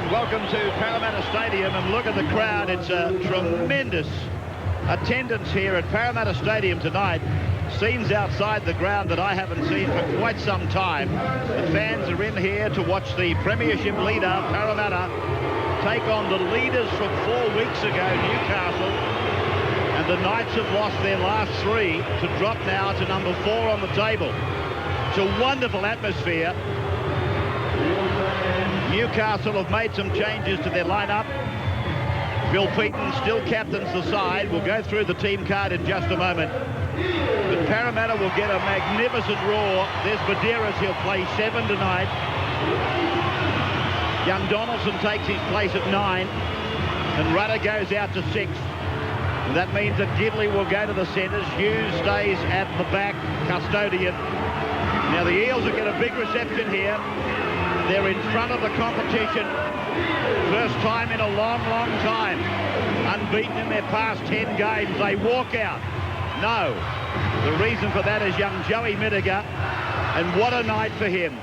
And welcome to Parramatta Stadium, and look at the crowd. It's a tremendous attendance here at Parramatta Stadium tonight. Scenes outside the ground that I haven't seen for quite some time. The fans are in here to watch the premiership leader, Parramatta, take on the leaders from 4 weeks ago, Newcastle. And the Knights have lost their last 3 to drop now to number 4 on the table. It's a wonderful atmosphere. Newcastle have made some changes to their lineup. Bill Peaton still captains the side. We'll go through the team card in just a moment. But Parramatta will get a magnificent roar. There's Medeiros. He'll play 7 tonight. Young Donaldson takes his place at 9. And Rudder goes out to 6. And that means that Gidley will go to the centres. Hughes stays at the back, custodian. Now the Eels will get a big reception here. They're in front of the competition. First time in a long, long time. Unbeaten in their past 10 games. They walk out. No. The reason for that is young Joey Midiga. And what a night for him.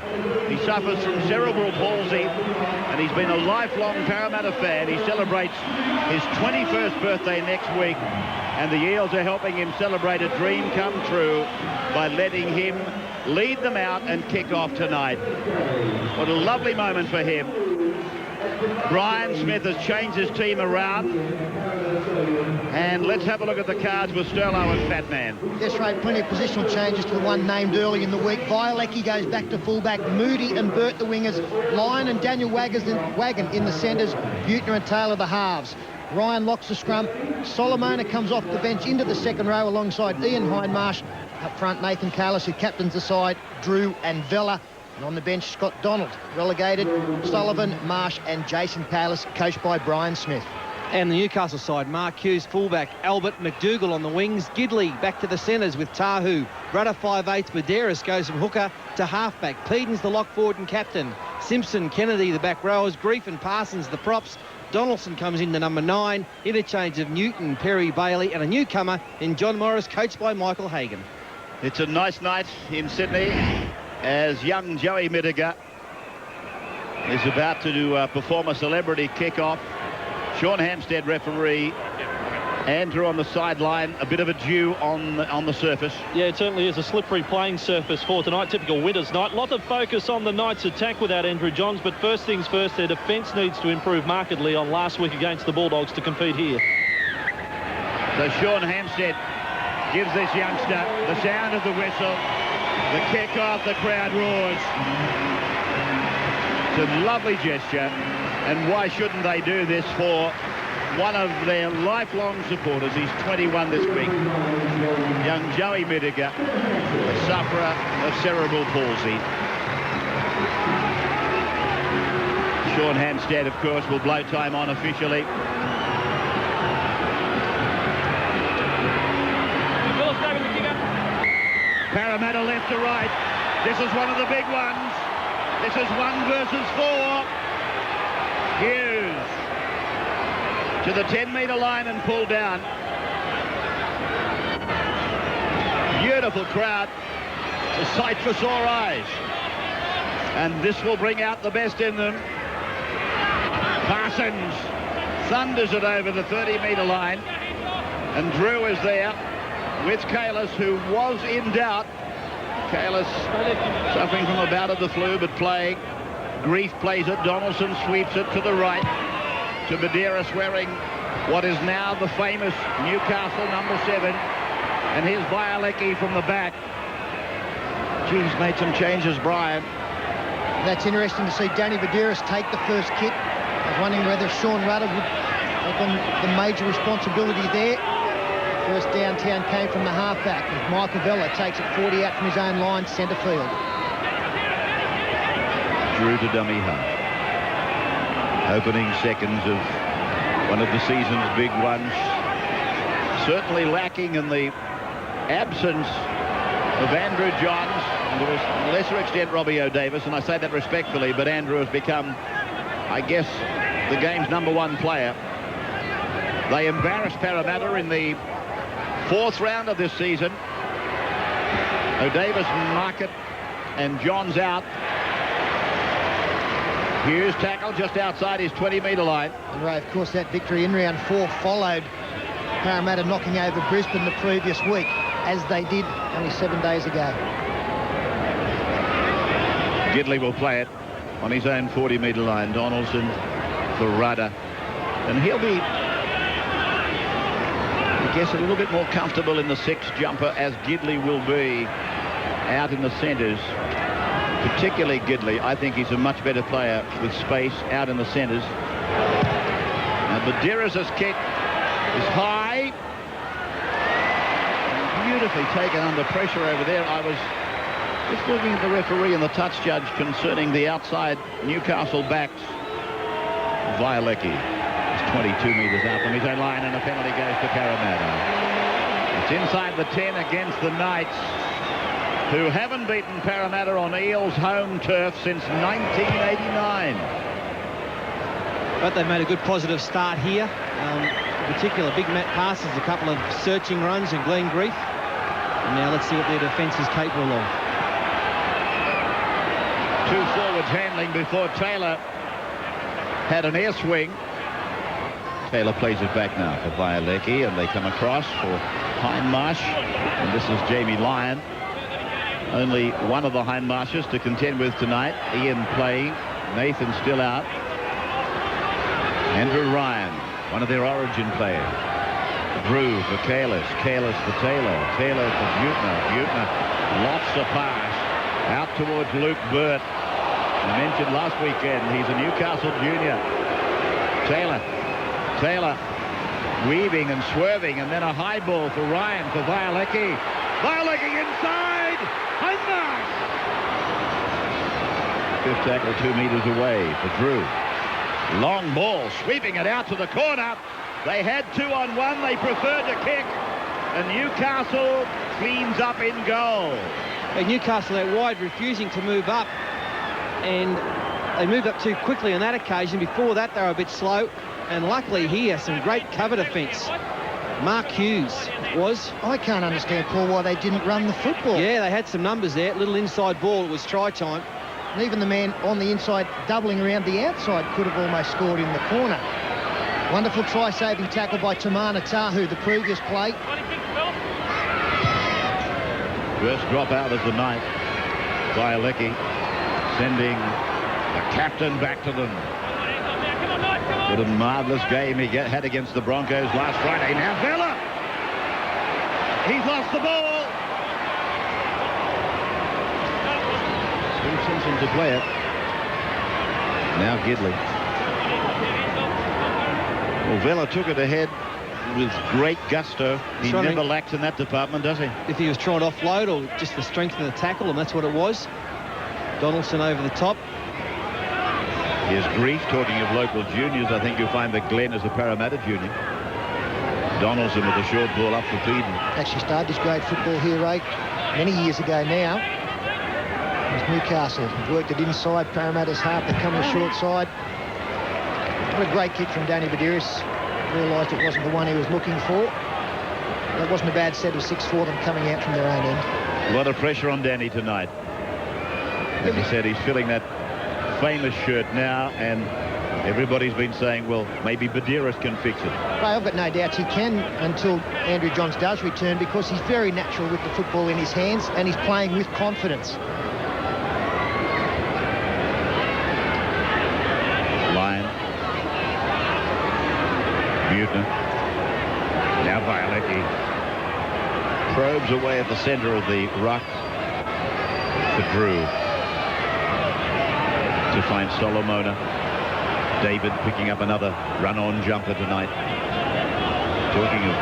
He suffers from cerebral palsy, and he's been a lifelong Parramatta fan. He celebrates his 21st birthday next week, and the Eels are helping him celebrate a dream come true by letting him lead them out and kick off tonight. What a lovely moment for him. Brian Smith has changed his team around. And let's have a look at the cards with Sterlo and Fatman. Yes, Ray, plenty of positional changes to the one named early in the week. Violecki goes back to fullback. Moody and Burt the wingers. Lyon and Daniel Wagon in the centres. Buettner and Taylor the halves. Ryan locks the scrum. Solomona comes off the bench into the second row alongside Ian Hindmarsh. Up front, Nathan Carlos, who captains the side. Drew and Vella. And on the bench, Scott Donald, relegated. Sullivan, Marsh and Jason Kalis, coached by Brian Smith. And the Newcastle side, Mark Hughes fullback, Albert McDougall on the wings, Gidley back to the centres with Tahu. Rudder 5/8, Medeiros goes from hooker to halfback. Peden's the lock forward and captain. Simpson, Kennedy the back rowers, Grief and Parsons the props. Donaldson comes in to number 9. Interchange of Newton, Perry, Bailey, and a newcomer in John Morris, coached by Michael Hagan. It's a nice night in Sydney as young Joey Midiga is about to perform a celebrity kick-off. Sean Hampstead referee. Andrew on the sideline, a bit of a dew on the surface. Yeah, it certainly is a slippery playing surface for tonight, typical winter's night. Lot of focus on the Knights' attack without Andrew Johns, but first things first, their defence needs to improve markedly on last week against the Bulldogs to compete here. So Sean Hampstead gives this youngster the sound of the whistle, the kick-off, the crowd roars. It's a lovely gesture, and why shouldn't they do this for one of their lifelong supporters? He's 21 this week. Young Joey Midiga, a sufferer of cerebral palsy. Sean Hampstead, of course, will blow time on officially. Parramatta left to right. This is one of the big ones. This is 1 versus 4. Hughes to the 10-metre line and pulled down. Beautiful crowd. It's a sight for sore eyes. And this will bring out the best in them. Parsons thunders it over the 30-metre line. And Drew is there with Kalis, who was in doubt. Kalis suffering from a bout of the flu, but playing. Grief plays it. Donaldson sweeps it to the right to Medeiros, wearing what is now the famous Newcastle number 7. And here's Violecki from the back. He's made some changes, Brian. That's interesting to see Danny Medeiros take the first kick. I was wondering whether Sean Rudder would take on the major responsibility there. First downtown came from the halfback, as Michael Vella takes it 40 out from his own line, centre field. Drew to dummy half. Opening seconds of one of the season's big ones. Certainly lacking in the absence of Andrew Johns, and to a lesser extent Robbie O'Davis, and I say that respectfully, but Andrew has become, I guess, the game's #1 player. They embarrassed Parramatta in the 4th round of this season. O'Davis, Market and Johns out. Hughes tackle just outside his 20-metre line. And Ray, of course, that victory in round 4 followed Parramatta knocking over Brisbane the previous week, as they did only 7 days ago. Gidley will play it on his own 40-metre line. Donaldson for Rudder. And he'll be, I guess, a little bit more comfortable in the 6 jumper, as Gidley will be out in the centres. Particularly Gidley. I think he's a much better player with space out in the centres. Now Badira's kick is high. Beautifully taken under pressure over there. I was just looking at the referee and the touch judge concerning the outside Newcastle backs. Violecki is 22 metres out from his own line, and a penalty goes to Parramatta. It's inside the 10 against the Knights, who haven't beaten Parramatta on Eels home turf since 1989. But they've made a good positive start here. In particular, big Matt passes, a couple of searching runs, and Glenn Grief. And now let's see what their defence is capable of. 2 forwards handling before Taylor had an air swing. Taylor plays it back now for Violecki, and they come across for Hindmarsh. And this is Jamie Lyon. Only one of the Hindmarshes to contend with tonight. Ian playing. Nathan still out. Andrew Ryan, one of their origin players. Drew for Kalis. Kalis for Taylor. Taylor for Butner. Butner lots of pass out towards Luke Burt. I mentioned last weekend he's a Newcastle junior. Taylor. Taylor weaving and swerving, and then a high ball for Ryan for Violecki. Violecki inside. Hindmarsh. 5th tackle 2 metres away for Drew. Long ball, sweeping it out to the corner. They had 2-on-1. They preferred to kick, and Newcastle cleans up in goal. And Newcastle out wide, refusing to move up, and they moved up too quickly on that occasion. Before that, they were a bit slow, and luckily here, some great cover defence. Mark Hughes was. I can't understand, Paul, why they didn't run the football. Yeah, they had some numbers there. Little inside ball. It was try time. And even the man on the inside doubling around the outside could have almost scored in the corner. Wonderful try-saving tackle by Tamana Tahu, the previous play. First drop out of the night. Violecki sending the captain back to them. What a marvellous game he had against the Broncos last Friday. Now Vella! He's lost the ball! Steve Simpson to play it. Now Gidley. Well, Vella took it ahead with great gusto. He never lacks in that department, does he? If he was trying to offload or just the strength of the tackle, and that's what it was. Donaldson over the top. Here's Grief. Talking of local juniors, I think you'll find that Glenn is a Parramatta junior. Donaldson with the short ball up for Peden. Actually started his grade football here, Ray, many years ago now. It was Newcastle. Worked it inside. Parramatta's half. They come to the short side. What a great kick from Danny Badiris. Realised it wasn't the one he was looking for. That wasn't a bad set of 6 for them coming out from their own end. A lot of pressure on Danny tonight. As he said, he's filling that famous shirt now, and everybody's been saying, well, maybe Badiris can fix it. Ray, I've got no doubts he can until Andrew Johns does return, because he's very natural with the football in his hands, and he's playing with confidence. Lyon. Butner. Now Violecki probes away at the centre of the ruck for Drew to find Solomona. David picking up another run-on jumper tonight. Talking of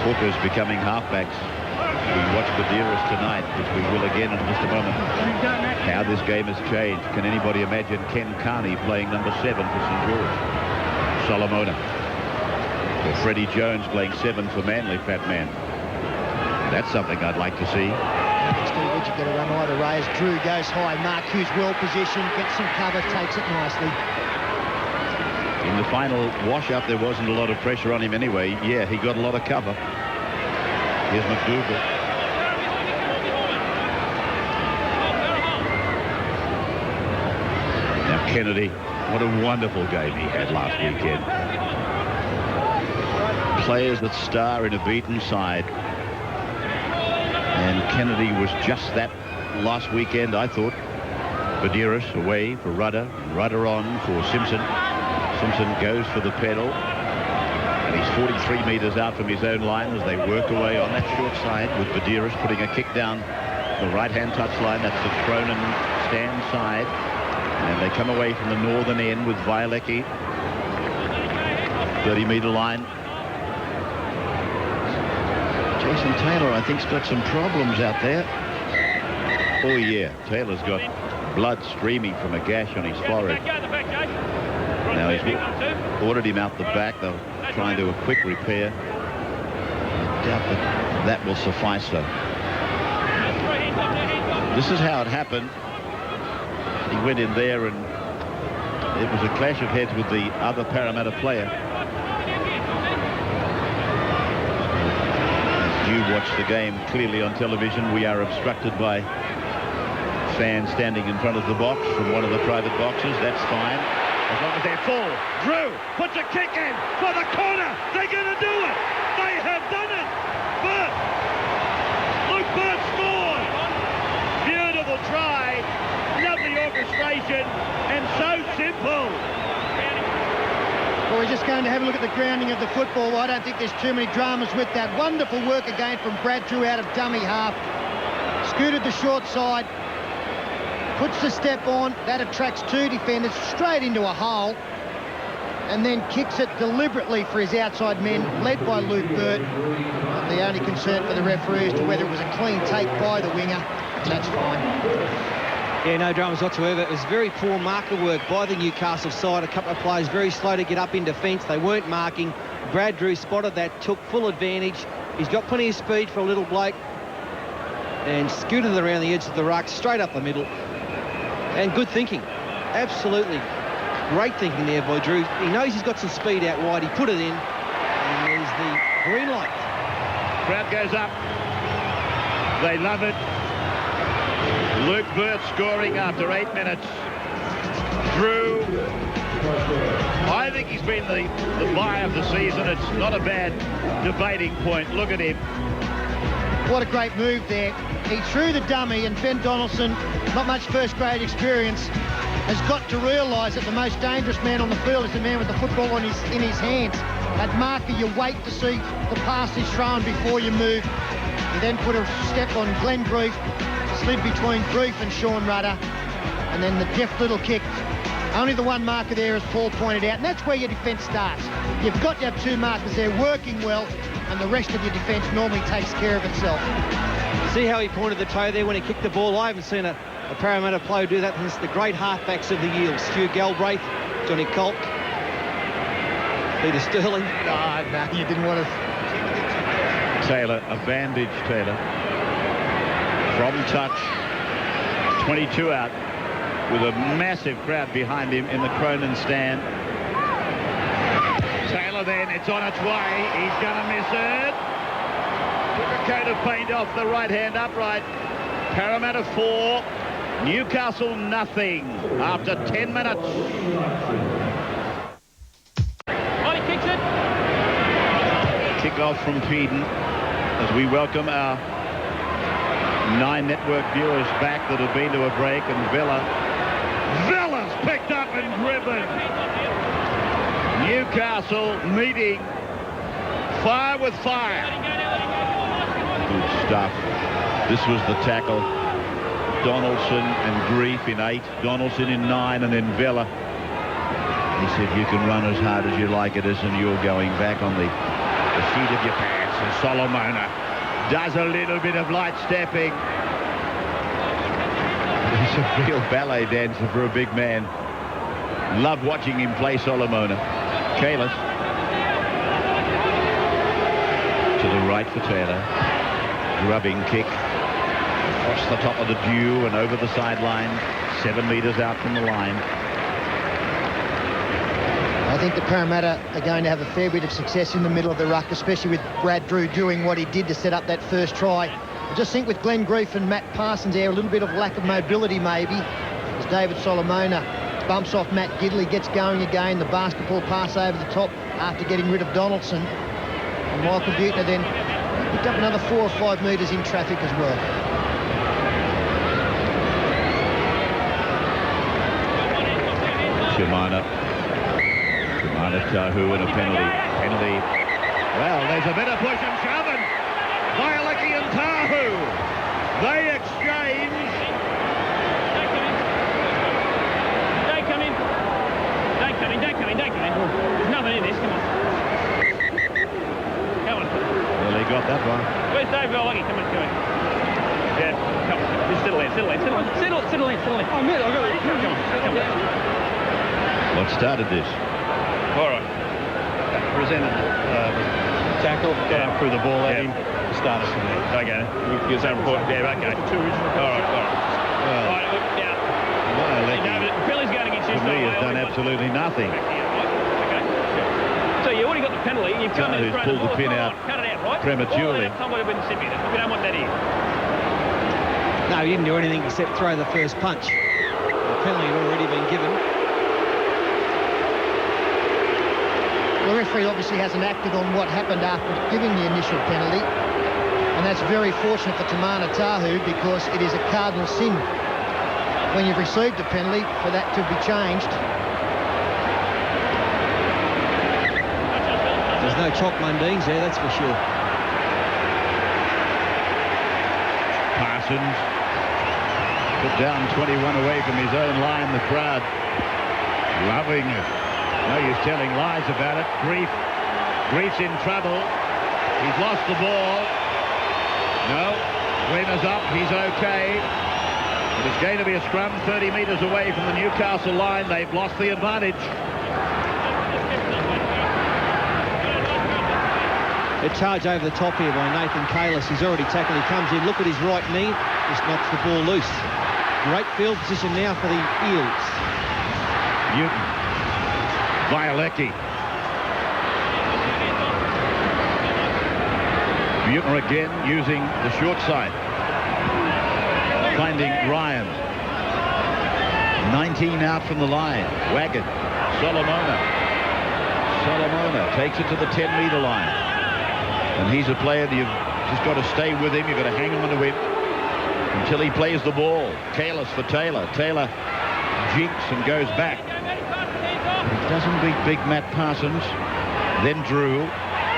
hookers becoming halfbacks, we watch Badiris tonight, which we will again in just a moment. How this game has changed. Can anybody imagine Ken Carney playing number 7 for St George? Solomona. Or Freddie Jones playing 7 for Manly, fat man. That's something I'd like to see. Steve Richard got to run either way as Drew goes high. Mark Hughes well positioned, gets some cover, takes it nicely. In the final wash-up, there wasn't a lot of pressure on him anyway. Yeah, he got a lot of cover. Here's McDougall. Now Kennedy, what a wonderful game he had last weekend. Players that star in a beaten side. And Kennedy was just that last weekend, I thought. Badeiras away for Rudder. Rudder on for Simpson. Simpson goes for the pedal. And he's 43 metres out from his own line as they work away on that short side with Badeiras putting a kick down the right-hand touchline. That's the Cronin stand side. And they come away from the northern end with Violecki. 30-metre line. Jason Taylor, I think, has got some problems out there. Oh, yeah. Taylor's got blood streaming from a gash on his forehead. Now he's ordered him out the back. They'll try and do a quick repair. I doubt that will suffice, though. This is how it happened. He went in there and it was a clash of heads with the other Parramatta player. As you watch the game clearly on television, we are obstructed by fans standing in front of the box from one of the private boxes. That's fine, as long as they're full. Drew puts a kick in for the corner. They're going to do it. They have done it. Burt. Luke Burt scored. Beautiful try. Lovely orchestration, and so simple. Well, we're just going to have a look at the grounding of the football. I don't think there's too many dramas with that. Wonderful work again from Brad Drew out of dummy half. Scooted the short side. Puts the step on. That attracts two defenders straight into a hole. And then kicks it deliberately for his outside men, led by Luke Burt. The only concern for the referee as to whether it was a clean take by the winger. That's fine. Yeah, no dramas whatsoever. It was very poor marker work by the Newcastle side. A couple of players very slow to get up in defence. They weren't marking. Brad Drew spotted that, took full advantage. He's got plenty of speed for a little bloke. And scooted around the edge of the ruck, straight up the middle. And good thinking. Absolutely great thinking there by Drew. He knows he's got some speed out wide. He put it in. And there's the green light. Crowd goes up. They love it. Luke Burt scoring after 8 minutes. Drew, I think he's been the buy of the season. It's not a bad debating point. Look at him. What a great move there. He threw the dummy, and Ben Donaldson, not much first-grade experience, has got to realise that the most dangerous man on the field is the man with the football in his hands. At marker, you wait to see the pass is thrown before you move. You then put a step on Glenn Grief, slid between Grief and Sean Rudder, and then the deft little kick. Only the one marker there, as Paul pointed out, and that's where your defence starts. You've got to have two markers there working well, and the rest of your defence normally takes care of itself. See how he pointed the toe there when he kicked the ball? I haven't seen a Parramatta player do that since the great halfbacks of the Eels. Stu Galbraith, Johnny Colk, Peter Sterling. No, you didn't want to... Taylor, a bandage Taylor. From touch, 22 out, with a massive crowd behind him in the Cronin stand. Taylor then, it's on its way. He's going to miss it. Took a coat of paint off the right-hand upright. Parramatta 4, Newcastle nothing after 10 minutes. He kicks it. Kick off from Peden as we welcome our 9 network viewers back that have been to a break, and Vella's picked up and driven. Newcastle meeting fire with fire. Good stuff. This was the tackle. Donaldson and Grief in 8, Donaldson in 9, and then Vella. He said, you can run as hard as you like it, and you're going back on the seat of your pants. And Solomona does a little bit of light stepping. He's a real ballet dancer for a big man. Love watching him play Solomona. Kalis to the right for Taylor. Grubbing kick across the top of the dew and over the sideline, 7 metres out from the line. I think the Parramatta are going to have a fair bit of success in the middle of the ruck, especially with Brad Drew doing what he did to set up that first try. I just think with Glenn Grief and Matt Parsons there, a little bit of lack of mobility maybe, as David Solomona bumps off Matt Gidley, gets going again. The basketball pass over the top after getting rid of Donaldson. And Michael Buettner then picked up another 4 or 5 metres in traffic as well. Jemina Tahu and a penalty. Well, there's a bit of push and shoving. Violecki and Tahu. They exchange. Don't come in. There's nothing in this, come on. Come on. Well, he got that one. Where's Dave Violecki? Come on. Yeah, come on. Just settle in. Oh, man, I've got it. Come on. What started this? All right. Presented tackle, threw the ball at him, started from there. Okay. Gives that report. Yeah, okay. All right. Well, Billy's going against you. to me, has done absolutely nothing. Okay. So you already got the penalty. You've come in and Tahu's pulled the pin out cut it out, right? prematurely. Somebody wouldn't sit me. We don't want that here. No, he didn't do anything except throw the first punch. The penalty had already been given. The referee obviously hasn't acted on what happened after giving the initial penalty. And that's very fortunate for Tamana Tahu, because it is a cardinal sin when you've received a penalty for that to be changed. There's no chalk Mundines there, that's for sure. Parsons put down 21 away from his own line. The crowd loving it. No use telling lies about it. Grief's in trouble. He's lost the ball. No. Glenner's up. He's okay. But it's going to be a scrum 30 metres away from the Newcastle line. They've lost the advantage. A charge over the top here by Nathan Kalis. He's already tackled. He comes in. Look at his right knee. Just knocks the ball loose. Great field position now for the Eels. Newton. Violecki. Buettner again using the short side. Finding Ryan. 19 out from the line. Wagon. Solomona takes it to the 10-metre line. And he's a player that you've just got to stay with him. You've got to hang on to him until he plays the ball. Kalis for Taylor. Taylor jinks and goes back. He doesn't beat big Matt Parsons. Then Drew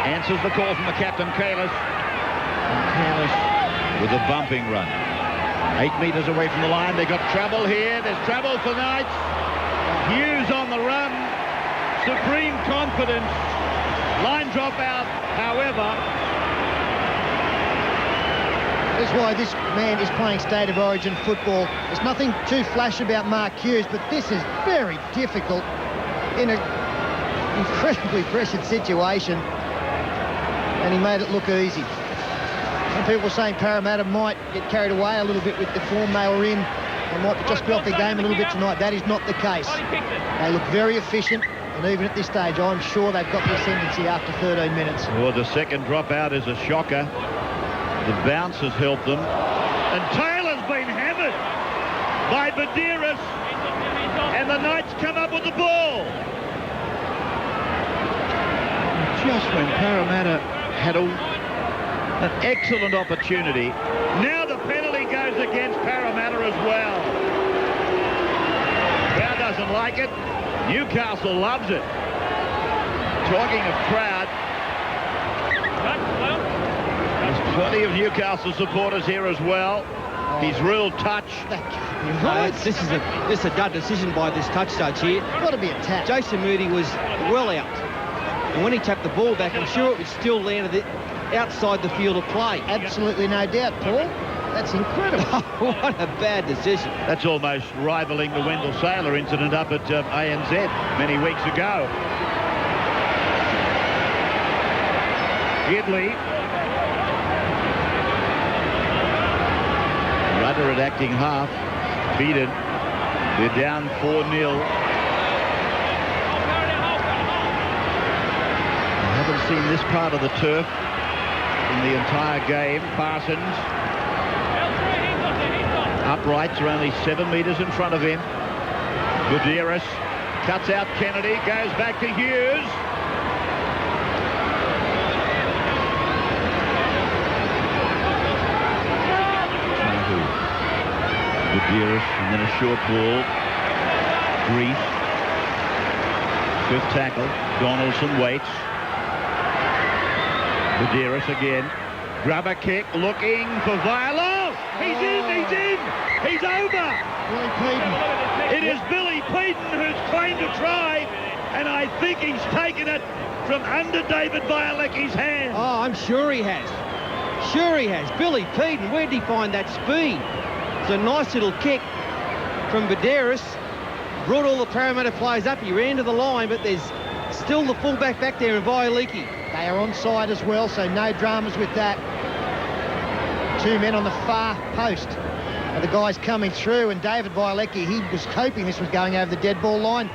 answers the call from the captain, Kalis. And Kalis with a bumping run. 8 metres away from the line. They got trouble here. There's trouble for Knights. Hughes on the run. Supreme confidence. Line drop out, however. That's why this man is playing State of Origin football. There's nothing too flash about Mark Hughes, but this is very difficult in an incredibly pressured situation, and he made it look easy. Some people were saying Parramatta might get carried away a little bit with the form they were in. They might just be off their game a little bit tonight. That is not the case. They look very efficient, and even at this stage, I'm sure they've got the ascendancy after 13 minutes. Well, the second dropout is a shocker. The bounce has helped them. And Taylor's been hammered by Badeiras. And the Knights come up with the ball. Just when Parramatta had an excellent opportunity. Now the penalty goes against Parramatta as well. Crowd doesn't like it. Newcastle loves it. Talking of crowd, there's plenty of Newcastle supporters here as well. He's ruled touch. This is a dud decision by this touch judge here. Got to be a tap. Jason Moody was well out. And when he tapped the ball back, I'm sure it would still land outside the field of play. Absolutely no doubt, Paul. That's incredible. What a bad decision. That's almost rivaling the Wendell Saylor incident up at ANZ many weeks ago. Gidley. Rudder at acting half. Beaten. They're down 4-0. I haven't seen this part of the turf in the entire game. Parsons. Uprights are only 7 metres in front of him. Buderis cuts out Kennedy, goes back to Hughes. Buderis, and then a short ball. Grief. Fifth tackle. Donaldson waits. Buderis again. Grubber kick, looking for Viola. He's in. He's over. Billy Peden. It is Billy Peden who's claimed to try, and I think he's taken it from under David Bielecki's hand. Oh, I'm sure he has. Sure he has. Billy Peden, where did he find that speed? It's a nice little kick from Buderis. Brought all the Parramatta players up. He ran to the line, but there's still the fullback back there in Bielecki. They are onside as well, so no dramas with that. Two men on the far post are the guys coming through, and David Bielecki, he was hoping this was going over the dead ball line.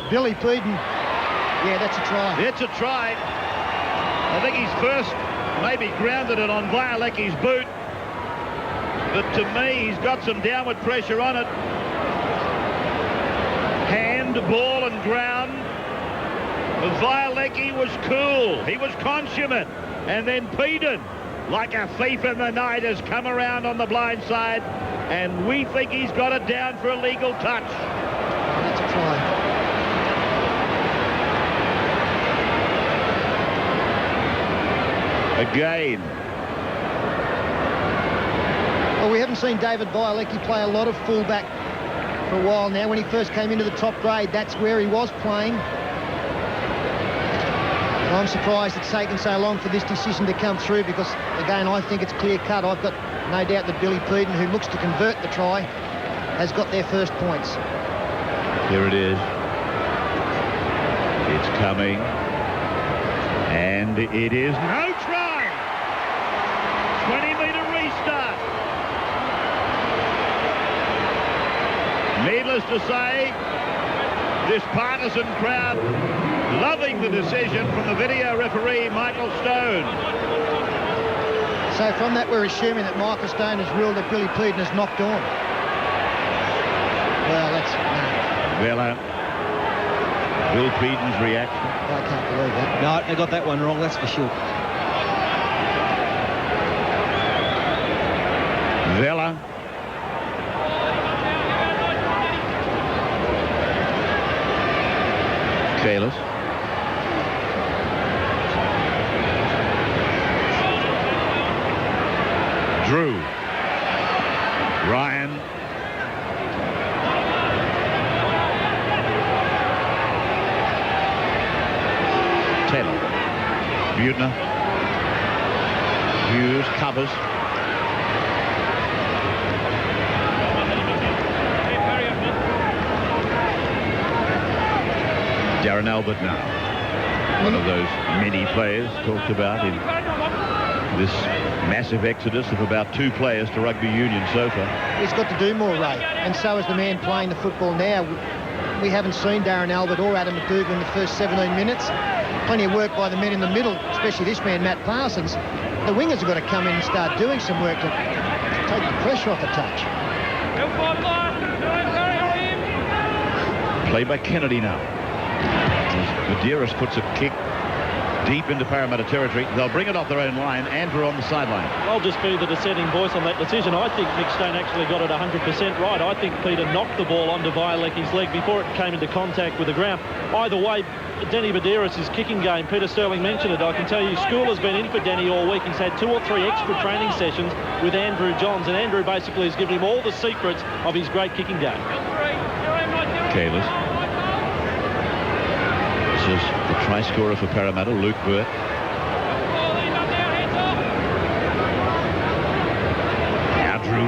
Billy Peden, yeah, that's a try. It's a try. I think he's first maybe grounded it on Bielecki's boot, but to me, he's got some downward pressure on it. Hand, ball and ground. Bielecki was cool. He was consummate. And then Peden, like a thief in the night, has come around on the blind side, and we think he's got it down for a legal touch. That's a try. Again. Well, we haven't seen David Bielecki play a lot of fullback for a while now. When he first came into the top grade, that's where he was playing. I'm surprised it's taken so long for this decision to come through, because, again, I think it's clear-cut. I've got no doubt that Billy Peden, who looks to convert the try, has got their first points. Here it is. It's coming. And it is no try. 20-metre restart. Needless to say, this partisan crowd loving the decision from the video referee, Michael Stone. So from that, we're assuming that Michael Stone has ruled that Billy Peden has knocked on. Well, that's... No. Well, Bill Peden's reaction. I can't believe that. No, they got that one wrong, that's for sure. Vella. Kalis. Drew. Ryan. Taylor. Butner. Hughes covers. Darren Albert now. One of those many players talked about in this massive exodus of about 2 players to rugby union so far. He's got to do more, Ray, and so is the man playing the football now. We haven't seen Darren Albert or Adam McDougall in the first 17 minutes. Plenty of work by the men in the middle, especially this man, Matt Parsons. The wingers have got to come in and start doing some work to take the pressure off the touch. Play by Kennedy now. Buderis puts a kick deep into Parramatta territory. They'll bring it off their own line. Andrew on the sideline. I'll just be the dissenting voice on that decision. I think Nick Stone actually got it 100% right. I think Peter knocked the ball onto Bielecki's leg before it came into contact with the ground. Either way, Danny Buderis' kicking game, Peter Sterling mentioned it. I can tell you, school has been in for Danny all week. He's had 2 or 3 extra training sessions with Andrew Johns, and Andrew basically has given him all the secrets of his great kicking game. Kalis. This is the try scorer for Parramatta, Luke Burt. Now Drew.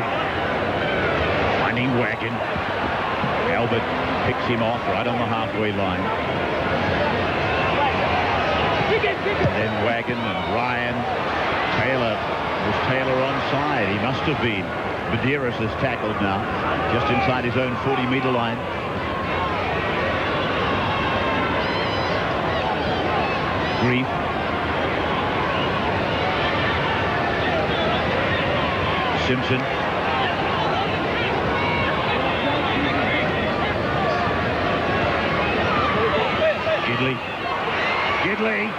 Finding Wagon. Albert picks him off right on the halfway line. And then Wagon and Ryan. Taylor. Was Taylor onside? He must have been. Buderis is tackled now, just inside his own 40-metre line. Grief. Simpson. Gidley.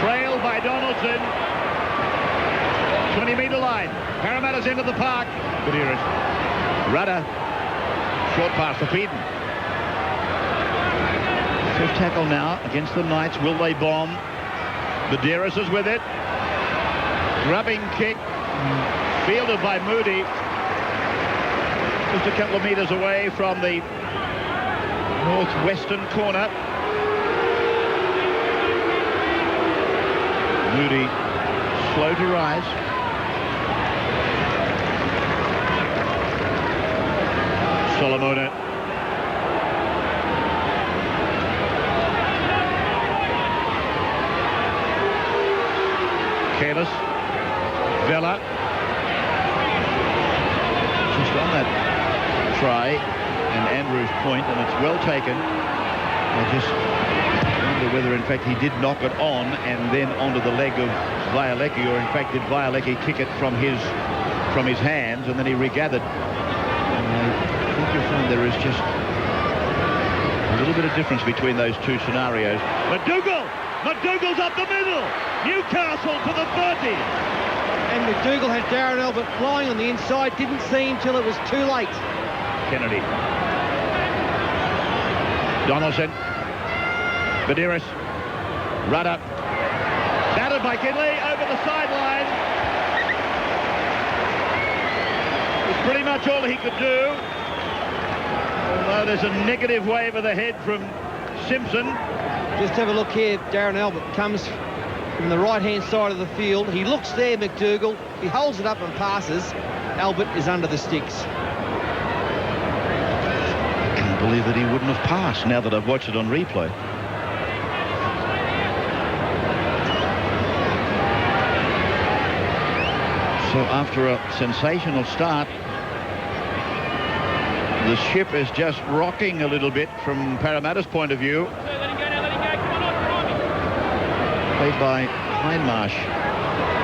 Trailed by Donaldson. 20-metre line. Parramatta's into the park. Badiris. Rudder. Short pass to Peden. Fifth tackle now against the Knights. Will they bomb? Badiris is with it. Grubbing kick. Fielded by Moody. Just a couple of metres away from the northwestern corner. Moody slow to rise. Solomona. Careless. Vella. Just on that try and Andrew's point, and it's well taken. I just wonder whether in fact he did knock it on and then onto the leg of Vialecki, or in fact did Vialecki kick it from his hands and then he regathered. And I think you'll find there is just a little bit of difference between those two scenarios. McDougall's up the middle. Newcastle to the 30. And McDougall had Darren Albert flying on the inside. Didn't see him till it was too late. Kennedy. Donaldson. Badiris. Rudder. Battered by Gidley over the sideline. It's pretty much all he could do. Although there's a negative wave of the head from Simpson. Just have a look here. Darren Albert comes from the right-hand side of the field. He looks there, McDougall. He holds it up and passes. Albert is under the sticks. I can't believe that he wouldn't have passed now that I've watched it on replay. So after a sensational start, the ship is just rocking a little bit from Parramatta's point of view. Played by Hindmarsh,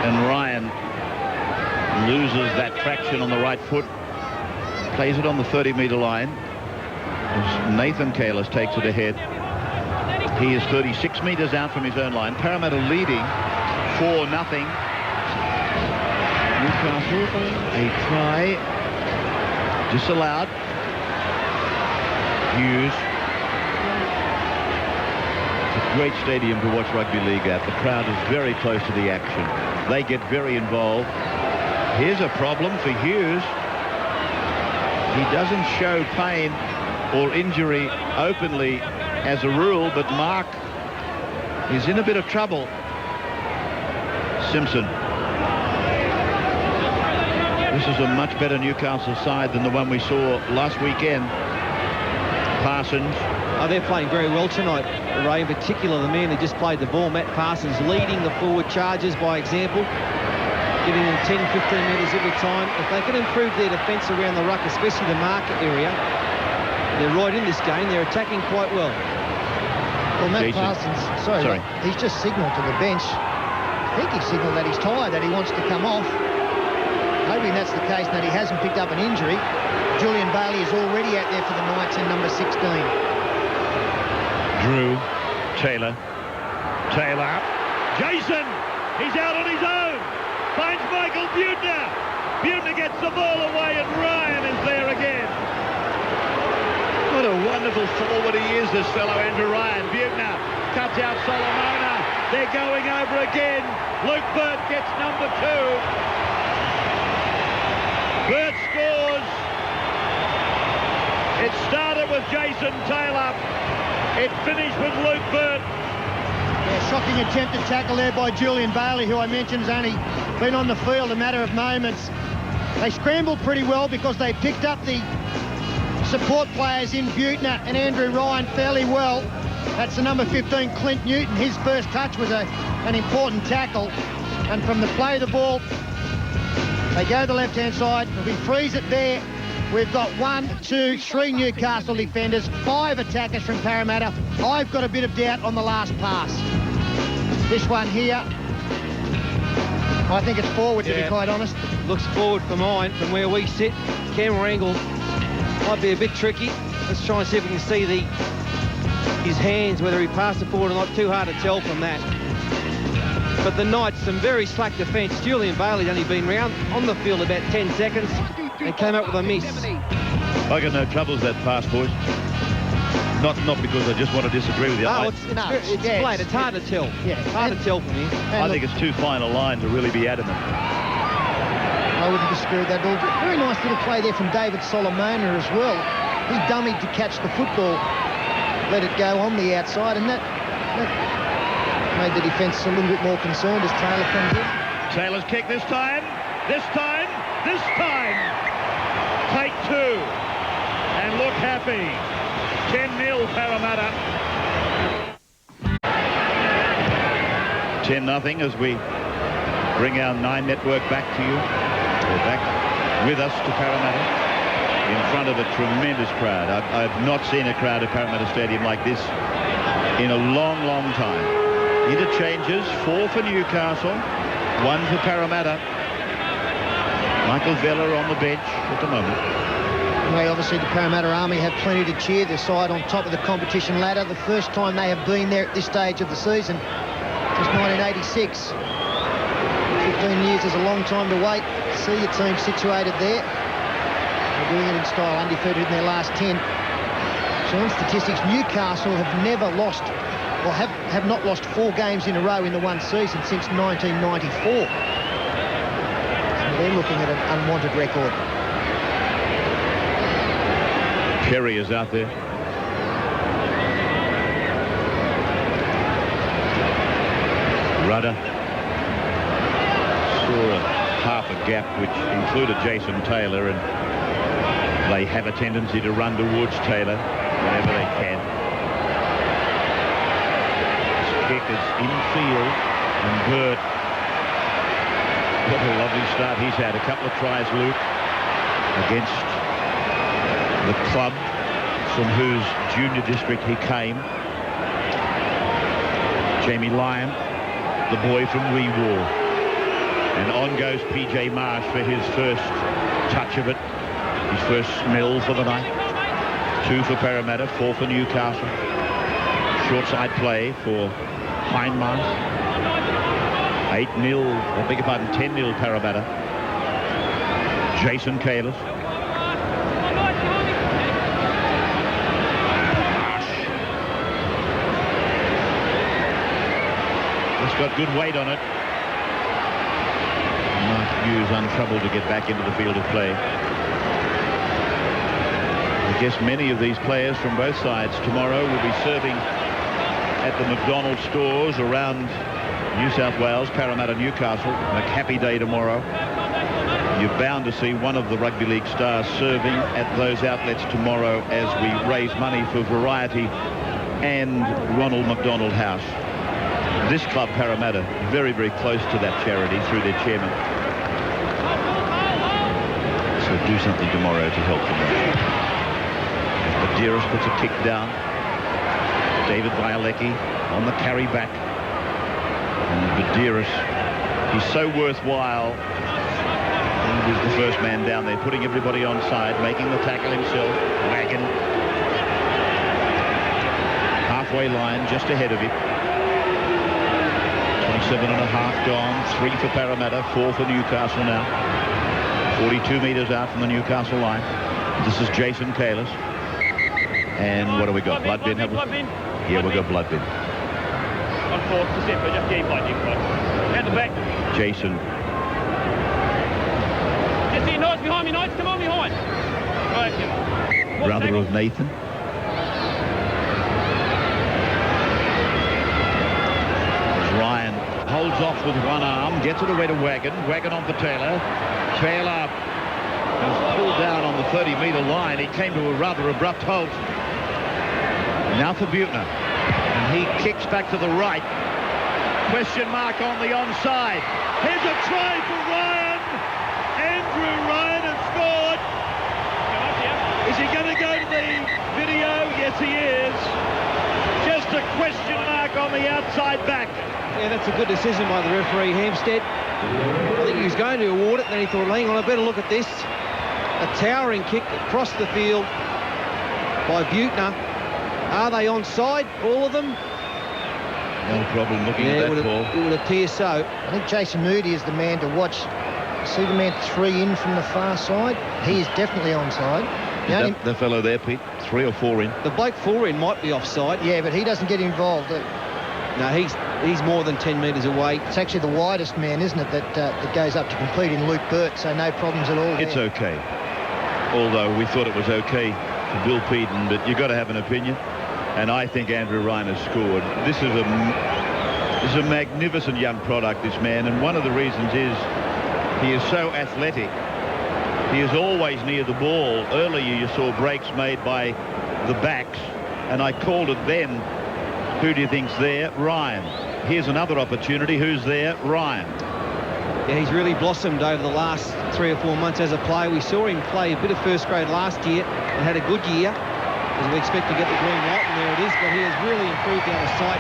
and Ryan loses that traction on the right foot, plays it on the 30-metre line as Nathan Kalis takes it ahead. He is 36 metres out from his own line. Parramatta leading 4-0. Newcastle, a try disallowed. Hughes. Great stadium to watch rugby league at. The crowd is very close to the action. They get very involved. Here's a problem for Hughes. He doesn't show pain or injury openly as a rule, but Mark is in a bit of trouble. Simpson. This is a much better Newcastle side than the one we saw last weekend. Parsons. Oh, they're playing very well tonight, Ray. In particular, the man who just played the ball, Matt Parsons, leading the forward charges by example, giving them 10, 15 metres every time. If they can improve their defence around the ruck, especially the marker area, they're right in this game. They're attacking quite well. Well, Matt Parsons, sorry, he's just signalled to the bench. I think he signalled that he's tired, that he wants to come off. Hoping that's the case, that he hasn't picked up an injury. Julian Bailey is already out there for the Knights in number 16. Drew, Taylor, Jason, he's out on his own, finds Michael Butner. Butner gets the ball away and Ryan is there again. What a wonderful forward he is, this fellow, Andrew Ryan. Butner cuts out Solomona. They're going over again. Luke Burt gets number 2. Burt scores. It started with Jason Taylor. It finished with Luke Burt. Yeah, shocking attempted tackle there by Julian Bailey, who I mentioned has only been on the field a matter of moments. They scrambled pretty well because they picked up the support players in Butner and Andrew Ryan fairly well. That's the number 15, Clint Newton. His first touch was an important tackle. And from the play of the ball, they go to the left-hand side. If we freeze it there, we've got 1, 2, 3 Newcastle defenders, 5 attackers from Parramatta. I've got a bit of doubt on the last pass. This one here, I think it's forward, to be quite honest. Looks forward for mine from where we sit. Camera angle might be a bit tricky. Let's try and see if we can see the his hands, whether he passed it forward or not, too hard to tell from that. But the Knights, some very slack defence. Julian Bailey'd only been round on the field about 10 seconds and came up with a miss. I got no troubles that pass, boys. Not because I just want to disagree with you. Oh, it's flat. It's hard to tell. Yeah. It's hard to tell from here. I think it's too fine a line to really be adamant. I wouldn't disagree with that at all. Very nice little play there from David Solomona as well. He dummied to catch the football, let it go on the outside, and that made the defence a little bit more concerned as Taylor comes in. Taylor's kick this time. This time. This time. Take two. And look happy. 10-0 Parramatta. 10-0 as we bring our 9 network back to you. We're back with us to Parramatta in front of a tremendous crowd. I've not seen a crowd at Parramatta Stadium like this in a long, long time. Interchanges, 4 for Newcastle, 1 for Parramatta. Michael Vella on the bench at the moment. Anyway, obviously the Parramatta Army have plenty to cheer. Their side on top of the competition ladder. The first time they have been there at this stage of the season was 1986. 15 years is a long time to wait. See your team situated there. They're doing it in style, undefeated in their last 10. So on statistics, Newcastle have never lost, or have not lost 4 games in a row in the one season since 1994. So they're looking at an unwanted record. Perry is out there. Rudder saw half a gap which included Jason Taylor, and they have a tendency to run towards Taylor whenever they can. His kick is infield, and Burt, what a lovely start he's had. A couple of tries, Luke, against the club from whose junior district he came. Jamie Lyon, the boy from Wee War. And on goes PJ Marsh for his first touch of it, his first smell for the night. 2 for Parramatta, 4 for Newcastle. Short side play for Hindmarsh. 8-0, I beg your pardon, 10-0 Parramatta. Jason Kalis. It's got good weight on it. Mark Hughes untroubled to get back into the field of play. I guess many of these players from both sides tomorrow will be serving at the McDonald's stores around New South Wales, Parramatta, Newcastle. A happy day tomorrow. You're bound to see one of the rugby league stars serving at those outlets tomorrow as we raise money for Variety and Ronald McDonald House. This club, Parramatta, very, very close to that charity through their chairman. So do something tomorrow to help them. Medeiros puts a kick down. David Bialecki on the carry back. And Medeiros, he's so worthwhile. He was the first man down there, putting everybody on side, making the tackle himself. Wagon. Halfway line, just ahead of him. 27.5 gone, 3 for Parramatta, 4 for Newcastle now. 42 metres out from the Newcastle line. This is Jason Kalis. And what do we got? Blood bin, have we? Yeah, we've got blood bin. On 4th, December, just game blood. At the back. Jason. Just here, Knights behind me, Knights, come on behind. Right, Brother of Nathan. Ryan holds off with one arm, gets it away to Wagon. Wagon on for Taylor. Taylor was pulled down on the 30-metre line. He came to a rather abrupt halt. Now for Buettner. And he kicks back to the right. Question mark on the onside. Here's a try for Ryan. Andrew Ryan has scored. Is he going to go to the video? Yes, he is. Just a question mark on the outside back. Yeah, that's a good decision by the referee, Hampstead. I think he was going to award it, then he thought, hang on, I better look at this. A towering kick across the field by Buettner. Are they onside, all of them? No problem looking at that ball. It would appear so. I think Jason Moody is the man to watch. See the man 3 in from the far side? He is definitely onside. The fellow there, Pete, 3 or 4 in. The bloke 4 in might be offside. Yeah, but he doesn't get involved. No, he's more than 10 metres away. It's actually the widest man, isn't it, that goes up to complete in Luke Burt, so no problems at all there. It's okay. Although we thought it was okay for Bill Peden, but you've got to have an opinion. And I think Andrew Ryan has scored. This is a magnificent young product, this man, and one of the reasons is he is so athletic. He is always near the ball. Earlier you saw breaks made by the backs, and I called it then. Who do you think's there? Ryan. Here's another opportunity. Who's there? Ryan. Yeah, he's really blossomed over the last 3 or 4 months as a player. We saw him play a bit of first grade last year and had a good year, as we expect to get the green light, and there it is. But he has really improved out of sight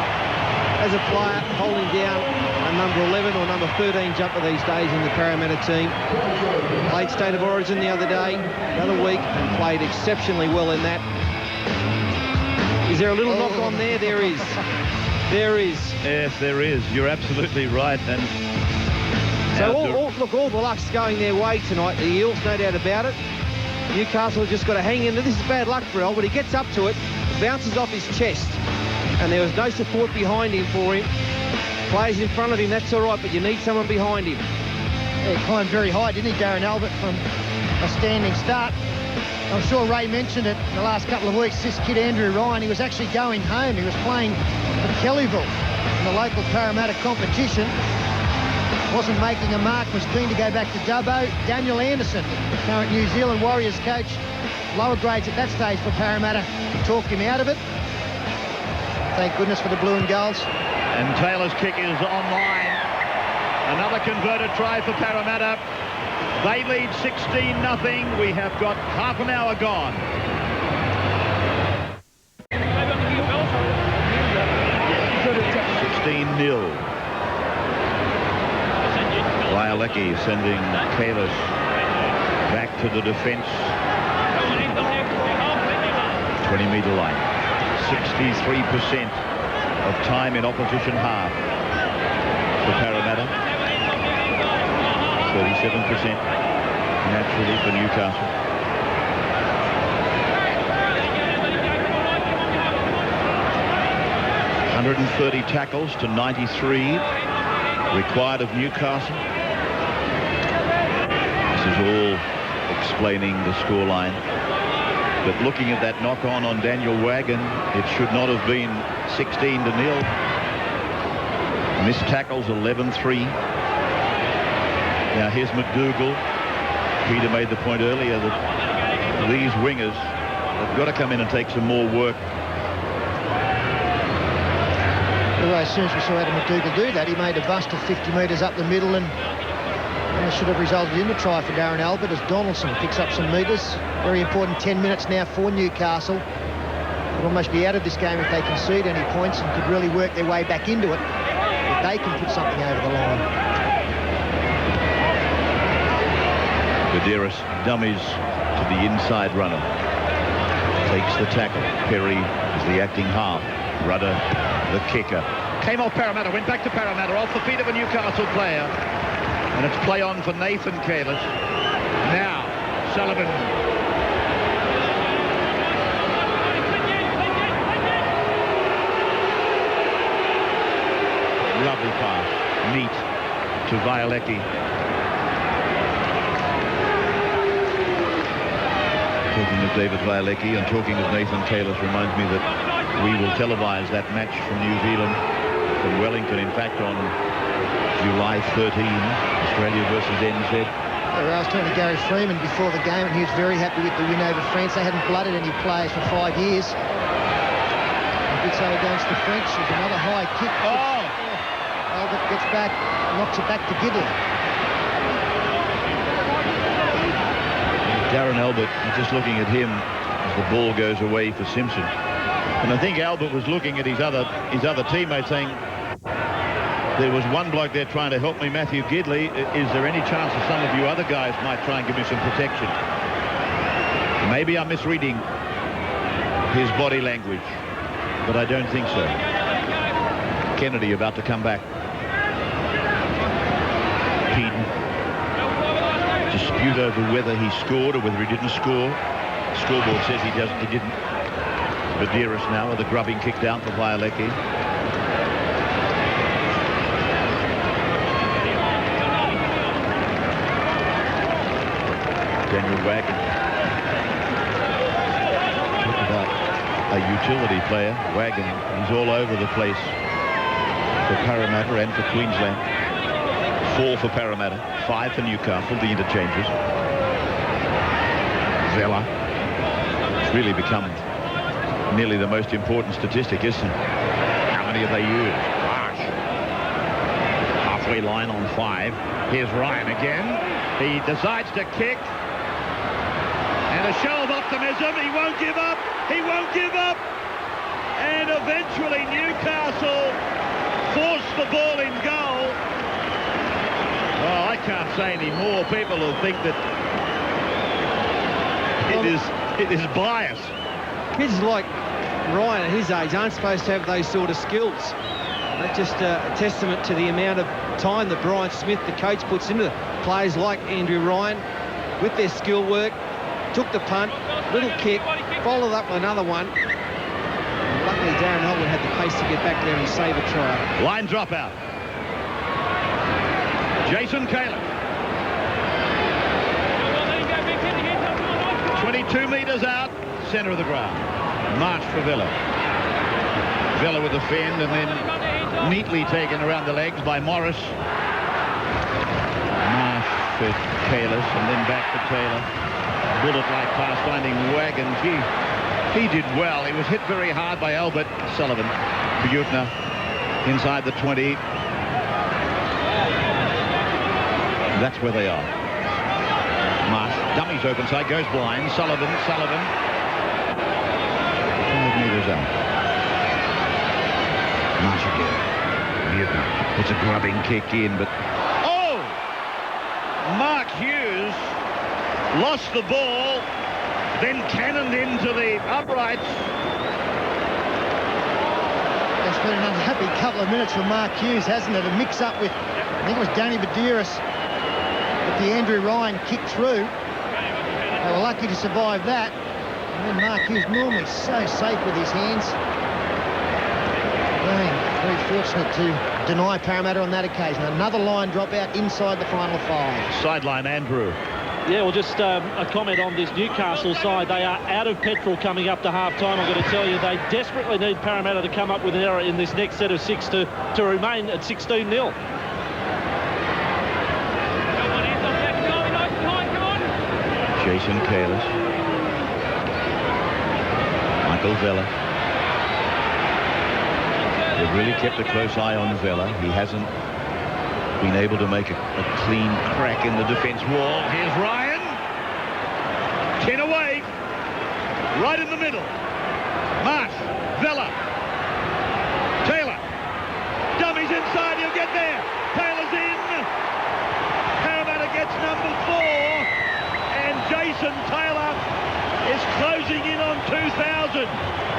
as a player, holding down a number 11 or number 13 jumper these days in the Parramatta team. Played State of Origin the other day, the other week, and played exceptionally well in that. Is there a little knock on there? There is. There is. Yes, there is. You're absolutely right. And so all the luck's going their way tonight. The Eels, no doubt about it. Newcastle have just got to hang in. This is bad luck for El, but he gets up to it, bounces off his chest, and there was no support behind him for him. Players in front of him, that's all right, but you need someone behind him. Yeah, he climbed very high, didn't he, Darren Albert, from a standing start. I'm sure Ray mentioned it in the last couple of weeks. This kid, Andrew Ryan, he was actually going home. He was playing for Kellyville in the local Parramatta competition. Wasn't making a mark, was keen to go back to Dubbo. Daniel Anderson, current New Zealand Warriors coach, lower grades at that stage for Parramatta, talked him out of it. Thank goodness for the blue and golds. And Taylor's kick is online. Another converted try for Parramatta. They lead 16-0. We have got half an hour gone. 16-0. Bialecki sending Kalis back to the defence. 20-metre line. 63% of time in opposition half for Parramatta. 37% naturally for Newcastle. .130 tackles to 93 required of Newcastle. This is all explaining the scoreline. But looking at that knock-on Daniel Wagon, it should not have been 16-0. Missed tackles 11-3. Now here's McDougall. Peter made the point earlier that these wingers have got to come in and take some more work. Well, as soon as we saw Adam McDougall do that, he made a bust of 50 metres up the middle, and it should have resulted in a try for Darren Albert as Donaldson picks up some metres. Very important 10 minutes now for Newcastle. Could almost be out of this game if they concede any points, and could really work their way back into it if they can put something over the line. Gutierrez dummies to the inside runner. Takes the tackle. Perry is the acting half. Rudder, the kicker. Came off Parramatta, went back to Parramatta, off the feet of a Newcastle player. And it's play on for Nathan Kalis. Now, Sullivan. Lovely pass. Neat to Bialecki. Talking of David Bialecki and talking of Nathan Kalis reminds me that we will televise that match from New Zealand, from Wellington, in fact, on July 13, Australia versus NZ. I was talking to Gary Freeman before the game, and he was very happy with the win over France. They hadn't blooded any players for 5 years. They did so against the French. There's another high kick. Oh! Albert gets back, knocks it back to Gidley. Darren Albert, just looking at him as the ball goes away for Simpson. And I think Albert was looking at his other teammate saying, there was one bloke there trying to help me, Matthew Gidley. Is there any chance that some of you other guys might try and give me some protection? Maybe I'm misreading his body language. but I don't think so. Kennedy about to come back. Peden. Dispute over whether he scored or whether he didn't score. Scoreboard says he didn't. Medeiros now with a grubbing kick down for Violecki. Daniel Wagon. Talk about a utility player. Wagon, he's all over the place for Parramatta and for Queensland. 4 for Parramatta, 5 for Newcastle, the interchanges. Vela. It's really become nearly the most important statistic, isn't it? How many have they used? Gosh. Halfway line on 5. Here's Ryan again. He decides to kick. And a show of optimism. He won't give up. He won't give up. And eventually Newcastle forced the ball in goal. Well, I can't say any more. People will think that it is bias. Kids like Ryan at his age aren't supposed to have those sort of skills. That's just a testament to the amount of time that Brian Smith, the coach, puts into players like Andrew Ryan with their skill work. Took the punt, little kick, followed up with another one. Luckily, Darren Holwood had the pace to get back there and save a try. Line dropout. Jason Caleb. 22 metres out, centre of the ground. March for Villa. Villa with the fend and then neatly taken around the legs by Morris. Marsh for Kalis and then back to Taylor. Bullet-like pass finding Wagon. He did well. He was hit very hard by Albert. Sullivan. Butner inside the 20. That's where they are. Marsh, dummies open side, goes blind. Sullivan. 5 metres out. Marsh again. Butner puts a grubbing kick in, but... Oh! Mark Hughes lost the ball, then cannoned into the uprights. It's been an unhappy couple of minutes for Mark Hughes, hasn't it? A mix-up with, I think it was Danny Medeiros. But the Andrew Ryan kicked through. They were lucky to survive that. And then Mark Hughes, normally so safe with his hands. Very fortunate to deny Parramatta on that occasion. Another line dropout inside the final 5. Sideline Andrew. Yeah, well, just a comment on this Newcastle side. They are out of petrol coming up to half-time. I'm going to tell you, they desperately need Parramatta to come up with an error in this next set of 6 to remain at 16-0. Jason Kalis. Michael Vela. They've really kept a close eye on Vela. He hasn't been able to make a clean crack in the defence wall. Here's Ryan. 10 away. Right in the middle. Marsh. Vela. Taylor. Dummies inside. He'll get there. Taylor's in. Parramatta gets number 4. And Jason Taylor is closing in on 2,000.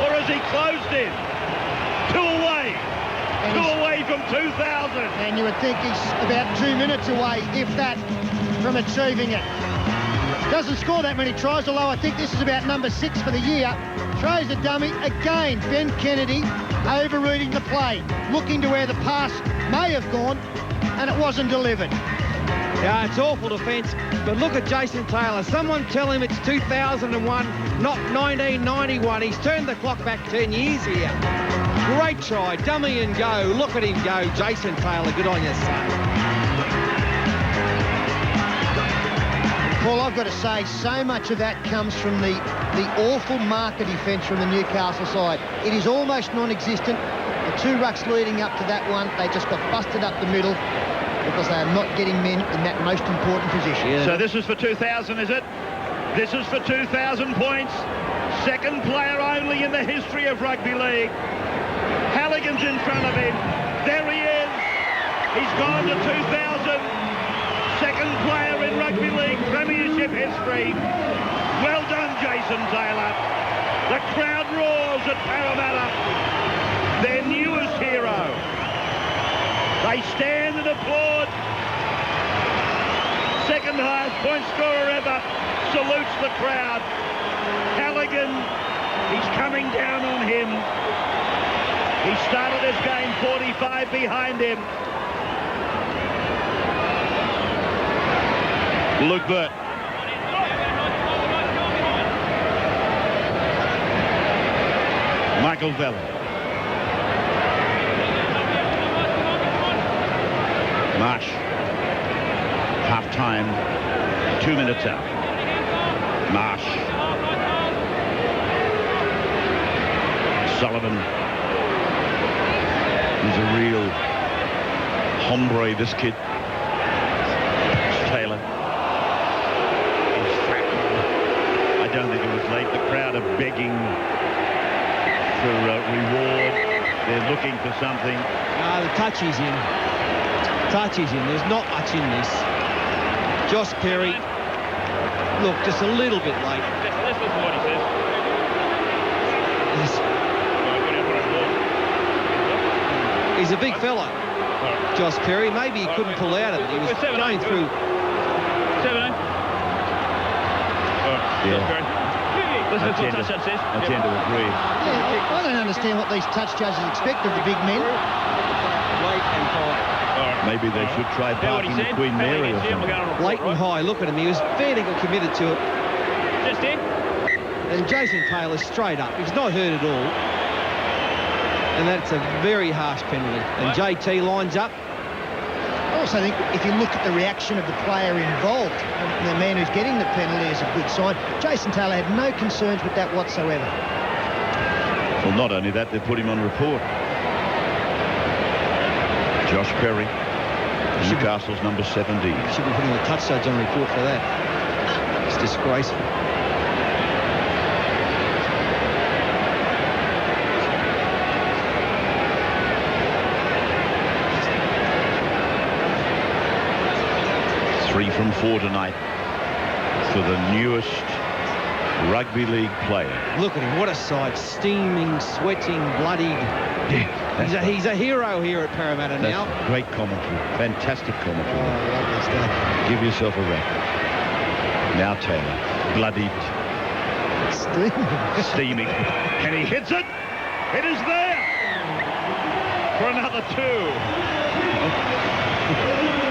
Or has he closed in? 2 away. And 2 away from 2,000. And you would think he's about 2 minutes away, if that, from achieving it. Doesn't score that many tries, although I think this is about number 6 for the year. Throws a dummy. Again, Ben Kennedy overreading the play, looking to where the pass may have gone, and it wasn't delivered. Yeah, it's awful defence, but look at Jason Taylor. Someone tell him it's 2001, not 1991. He's turned the clock back 10 years here. Great try, dummy and go. Look at him go, Jason Taylor. Good on you, son. Paul, I've got to say, so much of that comes from the awful marker defence from the Newcastle side. It is almost non-existent. The 2 rucks leading up to that one, they just got busted up the middle because they are not getting men in that most important position. Yeah. So this is for 2,000, is it? This is for 2,000 points. Second player only in the history of rugby league. Halligan's in front of him. There he is. He's gone to 2,000. Second player in rugby league premiership history. Well done, Jason Taylor. The crowd roars at Parramatta, their newest hero. They stand and applaud. Second highest point scorer ever salutes the crowd. Halligan, he's coming down on him. He started his game 45 behind him. Luke Burt. Michael Vella. Marsh. Half-time, 2 minutes out. Marsh. Sullivan. He's a real hombre, this kid. Taylor. He's threatened. I don't think it was late. The crowd are begging for reward. They're looking for something. The touch is in. Touch is in. There's not much in this. Josh Perry, look, just a little bit late. Let's listen to what he says. He's a big fella, Josh Perry. Maybe he couldn't pull out of it. He was going through. 7-8. Listen to what touch judge says. I tend to agree. Yeah, I don't understand what these touch judges expect of the big men. Late and high. Maybe they should try parking the Queen Mary or something. Late and high. Look at him. He was fairly committed to it. Just in. And Jason Taylor straight up. He's not hurt at all. And that's a very harsh penalty. And JT lines up. I also think if you look at the reaction of the player involved, and the man who's getting the penalty is a good sign. Jason Taylor had no concerns with that whatsoever. Well, not only that, they put him on report. Josh Perry, Newcastle's number 17. Should be putting a touch judge on report for that. It's disgraceful. Three from 4 tonight for the newest rugby league player. Look at him. What a sight. Steaming, sweating, bloodied. Yeah, he's a hero here at Parramatta now. Great commentary. Fantastic commentary. Oh, lovely stuff. Give yourself a rap. Now Taylor. Bloodied. Steaming. And he hits it. It is there. For another 2.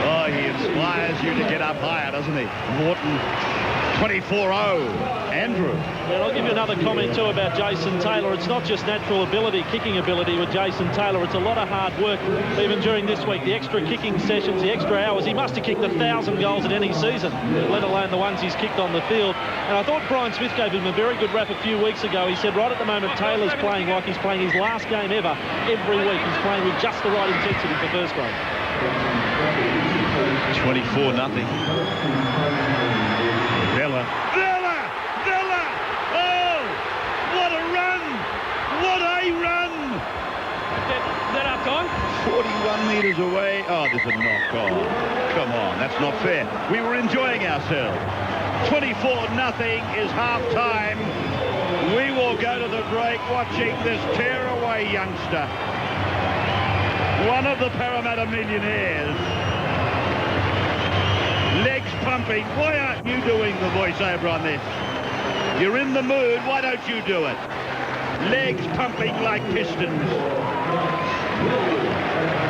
Oh, he inspires you to get up higher, doesn't he? Morton, 24-0. Andrew. And I'll give you another comment too about Jason Taylor. It's not just natural ability, kicking ability with Jason Taylor. It's a lot of hard work, even during this week. The extra kicking sessions, the extra hours. He must have kicked 1,000 goals in any season, let alone the ones he's kicked on the field. And I thought Brian Smith gave him a very good rap a few weeks ago. He said right at the moment Taylor's playing like he's playing his last game ever. Every week he's playing with just the right intensity for first grade. 24-0. Vella. Oh, what a run! What a run! That up time? 41 metres away. Oh, there's a knock on. Come on, that's not fair. We were enjoying ourselves. 24-0 is half-time. We will go to the break watching this tear-away youngster. One of the Parramatta millionaires. Legs pumping. Why aren't you doing the voiceover on this? You're in the mood. Why don't you do it? Legs pumping like pistons.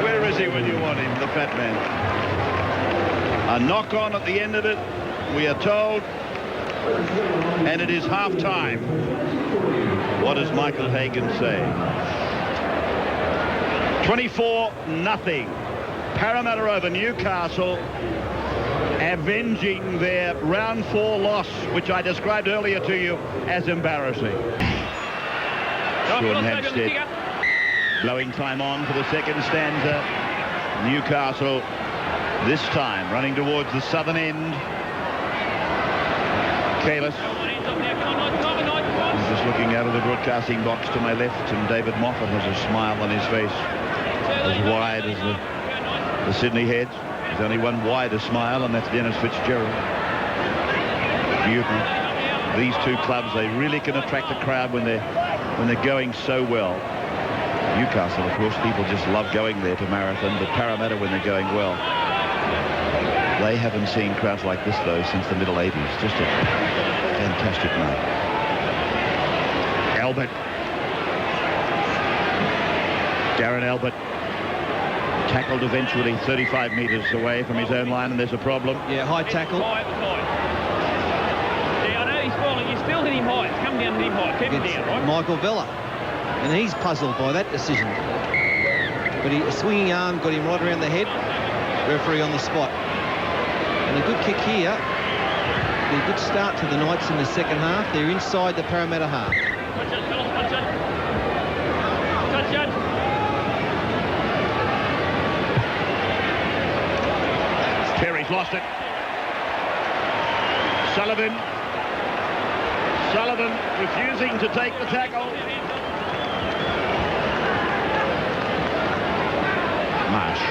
Where is he when you want him, the fat man? A knock on at the end of it, we are told. And it is half-time. What does Michael Hagan say? 24-0. Parramatta over Newcastle, avenging their round 4 loss, which I described earlier to you as embarrassing. Sean Hampstead blowing time on for the second stanza. Newcastle this time running towards the southern end. Kalis. He's just looking out of the broadcasting box to my left, and David Moffat has a smile on his face as wide as the Sydney Heads. There's only one wider smile, and that's Dennis Fitzgerald. Beautiful. these two clubs, they really can attract the crowd when they're going so well. Newcastle, of course, people just love going there to Marathon, but Parramatta, when they're going well, they haven't seen crowds like this, though, since the middle 80s. Just a fantastic night. Albert. Darren Albert tackled eventually 35 metres away from his own line, and there's a problem. Yeah, high tackle. Yeah, I know he's falling. You still hit him high. It's come down to him high. Keep him down, right? Michael Vella. And he's puzzled by that decision. But a swinging arm got him right around the head. Referee on the spot. And a good kick here. A good start to the Knights in the second half. They're inside the Parramatta half. Terry's lost it. Sullivan refusing to take the tackle. Marsh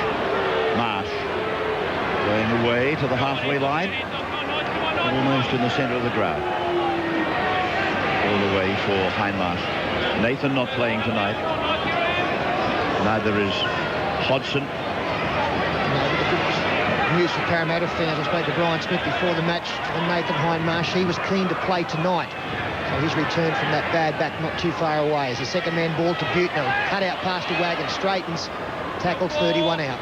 going away to the halfway line, almost in the centre of the ground. All the way for Hindmarsh. Nathan not playing tonight. Neither is Hodgson. News for Parramatta fans. I spoke to Brian Smith before the match, and Nathan Hindmarsh, he was keen to play tonight. So his return from that bad back not too far away. As the second man ball to Buettner, cut out past the Wagon, straightens, tackles 31 out.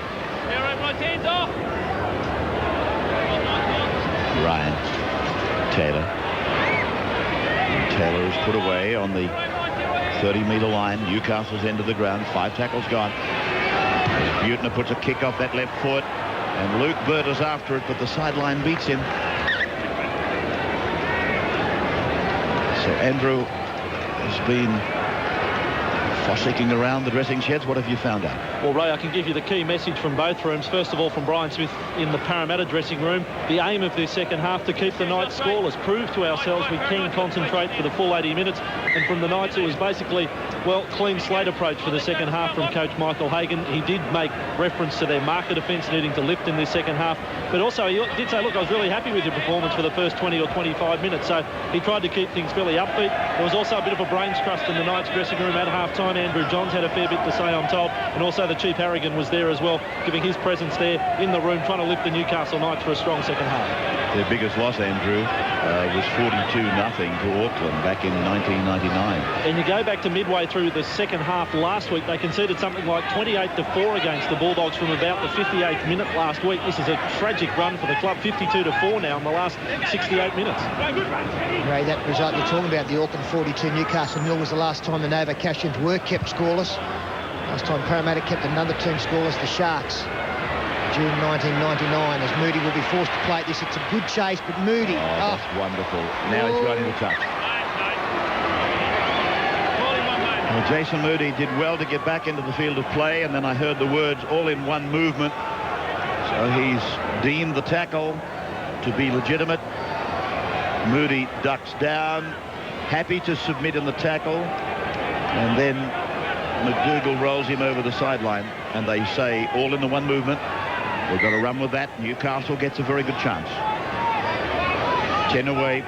Ryan Taylor. And Taylor is put away on the 30-metre line, Newcastle's end of the ground. 5 tackles gone. Buettner puts a kick off that left foot, and Luke Burt is after it, but the sideline beats him. So Andrew has been fossicking around the dressing sheds. What have you found out? Well, Ray, I can give you the key message from both rooms. First of all, from Brian Smith in the Parramatta dressing room, the aim of this second half to keep the Knights scoreless. Prove to ourselves we can concentrate for the full 80 minutes. And from the Knights, it was basically, well, clean slate approach for the second half from coach Michael Hagan. He did make reference to their marker defence needing to lift in this second half. But also he did say, look, I was really happy with your performance for the first 20 or 25 minutes. So he tried to keep things fairly upbeat. There was also a bit of a brains trust in the Knights dressing room at half-time. Andrew Johns had a fair bit to say, I'm told. And also the Chief Harrigan was there as well, giving his presence there in the room, trying to lift the Newcastle Knights for a strong second half. Their biggest loss, Andrew, was 42-0 to Auckland back in 1999. And you go back to midway through the second half last week, they conceded something like 28-4 against the Bulldogs from about the 58th minute last week. This is a tragic run for the club, 52-4 now in the last 68 minutes. Ray, that result you're talking about, the Auckland 42, Newcastle 0, was the last time the Nova Cashians were kept scoreless. Last time Parramatta kept another team scoreless, the Sharks, June 1999, as Moody will be forced to play this. It's a good chase, but Moody... Oh, that's wonderful. Now he's got into touch. Well, Jason Moody did well to get back into the field of play, and then I heard the words all in one movement. So he's deemed the tackle to be legitimate. Moody ducks down, happy to submit in the tackle, and then McDougall rolls him over the sideline, and they say all in the one movement. We've got to run with that. Newcastle gets a very good chance. 10 away.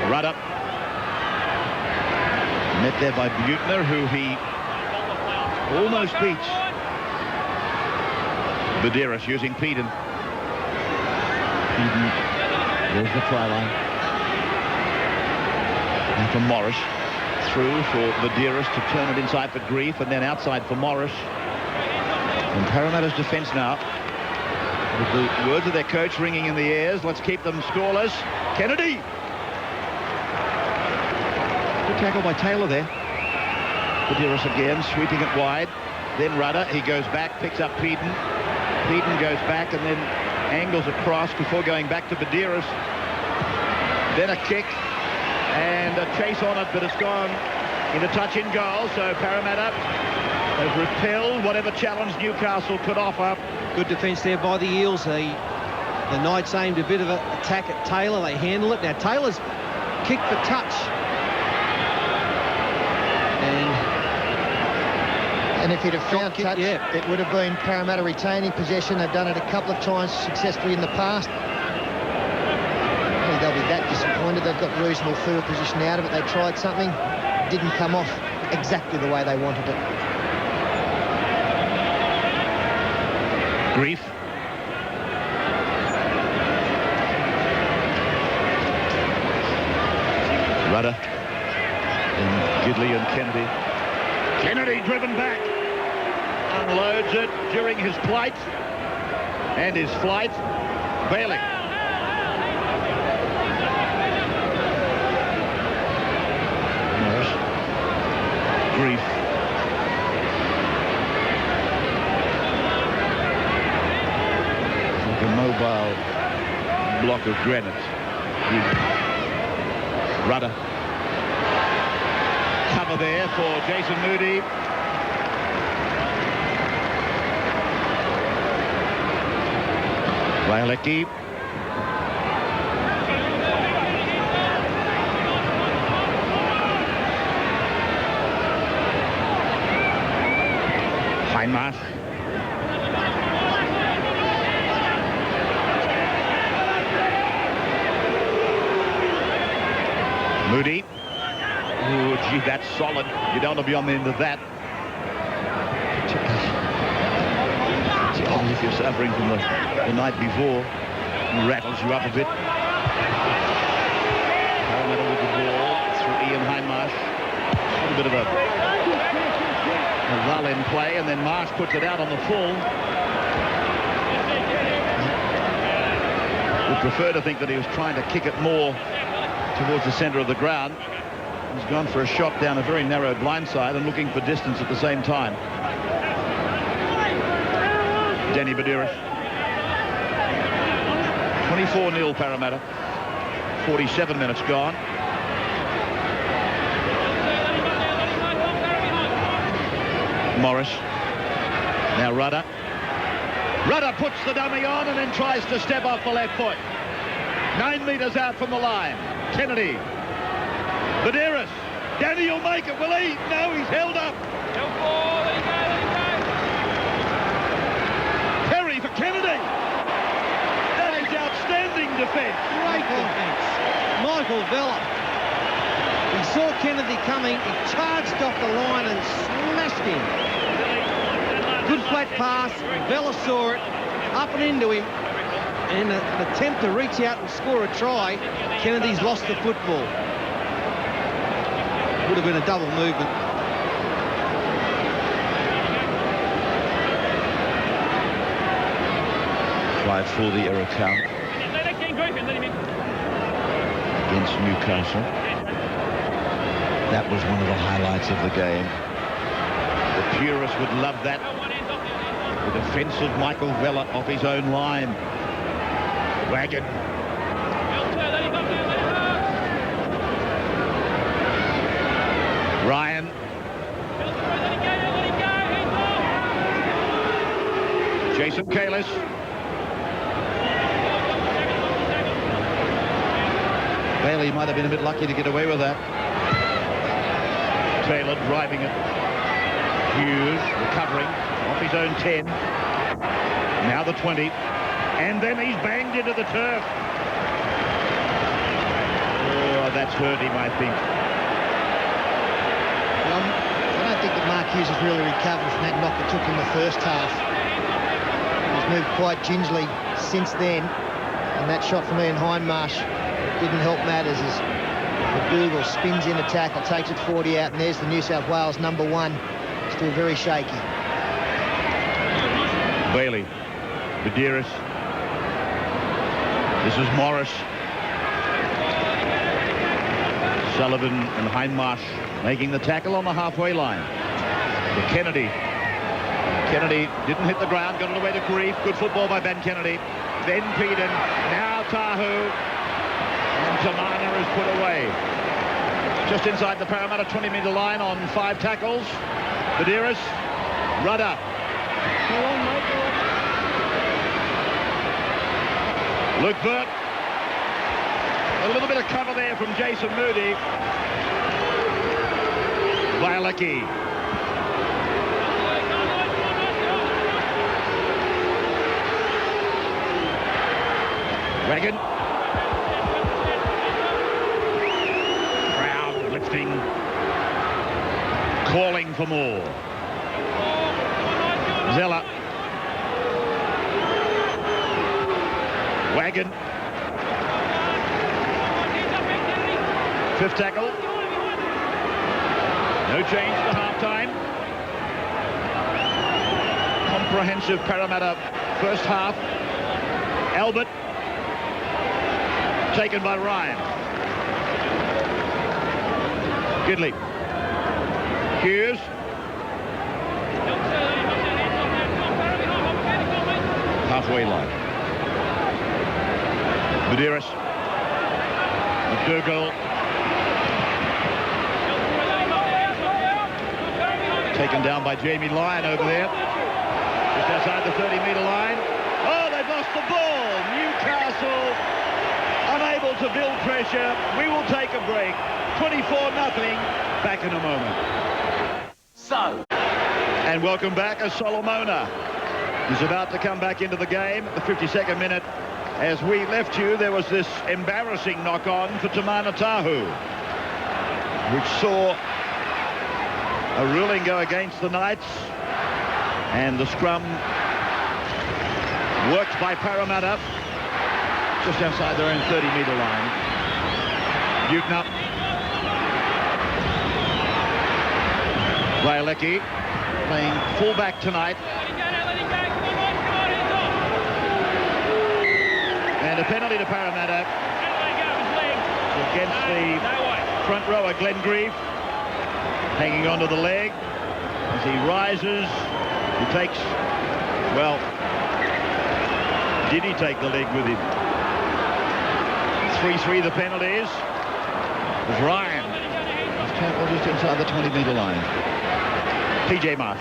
Rudder. Met there by Buettner, who he almost beats. Badeiras using Peden. There's the try line. And from Morris. Through for Badeiras to turn it inside for Grief, and then outside for Morris. And Parramatta's defence now, with the words of their coach ringing in the ears, let's keep them scoreless. Kennedy! Good tackle by Taylor there. Badeiras again, sweeping it wide. Then Rudder, he goes back, picks up Peden. Peden goes back and then angles across before going back to Badeiras. Then a kick and a chase on it, but it's gone into touch in goal. So Parramatta has repelled whatever challenge Newcastle could offer. Good defence there by the Eels. The Knights aimed a bit of an attack at Taylor. They handle it. Now Taylor's kicked for touch. And if he'd have found touch, it would have been Parramatta retaining possession. They've done it a couple of times successfully in the past. think they'll be that disappointed. They've got reasonable field position out of it. They tried something, didn't come off exactly the way they wanted it. Grief. Rudder. And Gidley and Kennedy. Kennedy driven back. Unloads it during his plight and his flight. Bailey. Morris. Grief. Like a mobile block of granite. Rudder. Cover there for Jason Moody. Wailecki. Heinmarsh. Moody. Ooh, gee, that's solid. You don't want to be on the end of that. If you're suffering from the night before, it rattles you up a bit. Parramatta with the ball through Ian Hindmarsh. A little bit of a lull in play, and then Marsh puts it out on the full. Would prefer to think that he was trying to kick it more towards the centre of the ground. He's gone for a shot down a very narrow blindside and looking for distance at the same time. Danny Badiris. 24-0 Parramatta. 47 minutes gone. Morris. Now Rudder. Rudder puts the dummy on and then tries to step off the left foot. 9 metres out from the line. Kennedy. Badiris. Danny will make it, will he? No, he's held up. Perry for Kennedy. That is outstanding defence. Great defence. Michael Vella. He saw Kennedy coming. He charged off the line and smashed him. Good flat pass. Vella saw it. Up and into him. And an attempt to reach out and score a try. Kennedy's lost the football. Would have been a double movement. Five for the error count against Newcastle. That was one of the highlights of the game. The purists would love that. The defensive Michael Vella off his own line. Wagon. Ryan. Jason Kalis. Bailey might have been a bit lucky to get away with that. Taylor driving it. Hughes recovering off his own 10. Now the 20. And then he's banged into the turf. Oh, that's hurt him, I think. I don't think that Mark Hughes has really recovered from that knock that took in the first half. He's moved quite gingerly since then. And that shot from Ian Hindmarsh didn't help matters as McDougall spins in the tackle, takes it 40 out, and there's the New South Wales #1. Still very shaky. Bailey. Badiris. This is Morris. Sullivan and Hindmarsh making the tackle on the halfway line. For Kennedy. Kennedy didn't hit the ground, got it away to Grief. Good football by Ben Kennedy. Then Peden. Now Tahu. And Tamana is put away. Just inside the Parramatta 20-metre line on 5 tackles. Badiris. Rudder. Luke Burt. A little bit of cover there from Jason Moody. Wailecki. Wagon. for more. Zella. Wagon. Fifth tackle. No change to half-time. Comprehensive Parramatta first half. Albert. Taken by Ryan. Gidley. Hughes. Halfway line. Medeiros. McDougall. Taken down by Jamie Lyon over there. Just outside the 30-metre line. Oh, they've lost the ball. Newcastle unable to build pressure. We will take a break. 24-0. Back in a moment. And welcome back as Solomona is about to come back into the game at the 52nd minute. As we left you, there was this embarrassing knock-on for Tamana Tahu, which saw a ruling go against the Knights, and the scrum worked by Parramatta just outside their own 30-metre line. Buechner. Violecki playing fullback tonight. And a penalty to Parramatta against the front rower, Glenn Grieve, hanging onto the leg. As he rises, he takes, well, did he take the leg with him? 3-3 the penalties. As Ryan is tackled just inside the 20-metre line. PJ Marsh.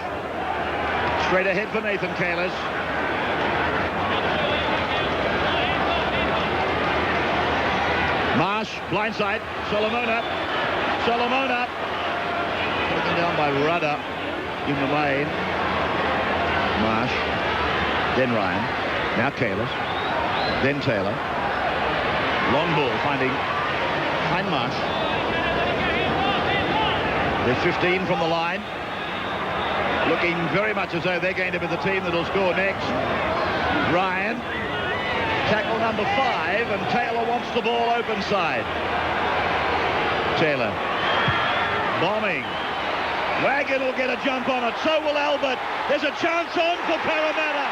Straight ahead for Nathan Kalis. Marsh, blindside. Solomona. Solomona. Taken down by Rudder in the lane. Marsh. Then Ryan. Now Kalis. Then Taylor. Long ball finding Marsh. They're 15 from the line. Looking very much as though they're going to be the team that'll score next. Ryan. Tackle number 5, and Taylor wants the ball open side. Taylor. Bombing. Wagon will get a jump on it. So will Albert. There's a chance on for Parramatta.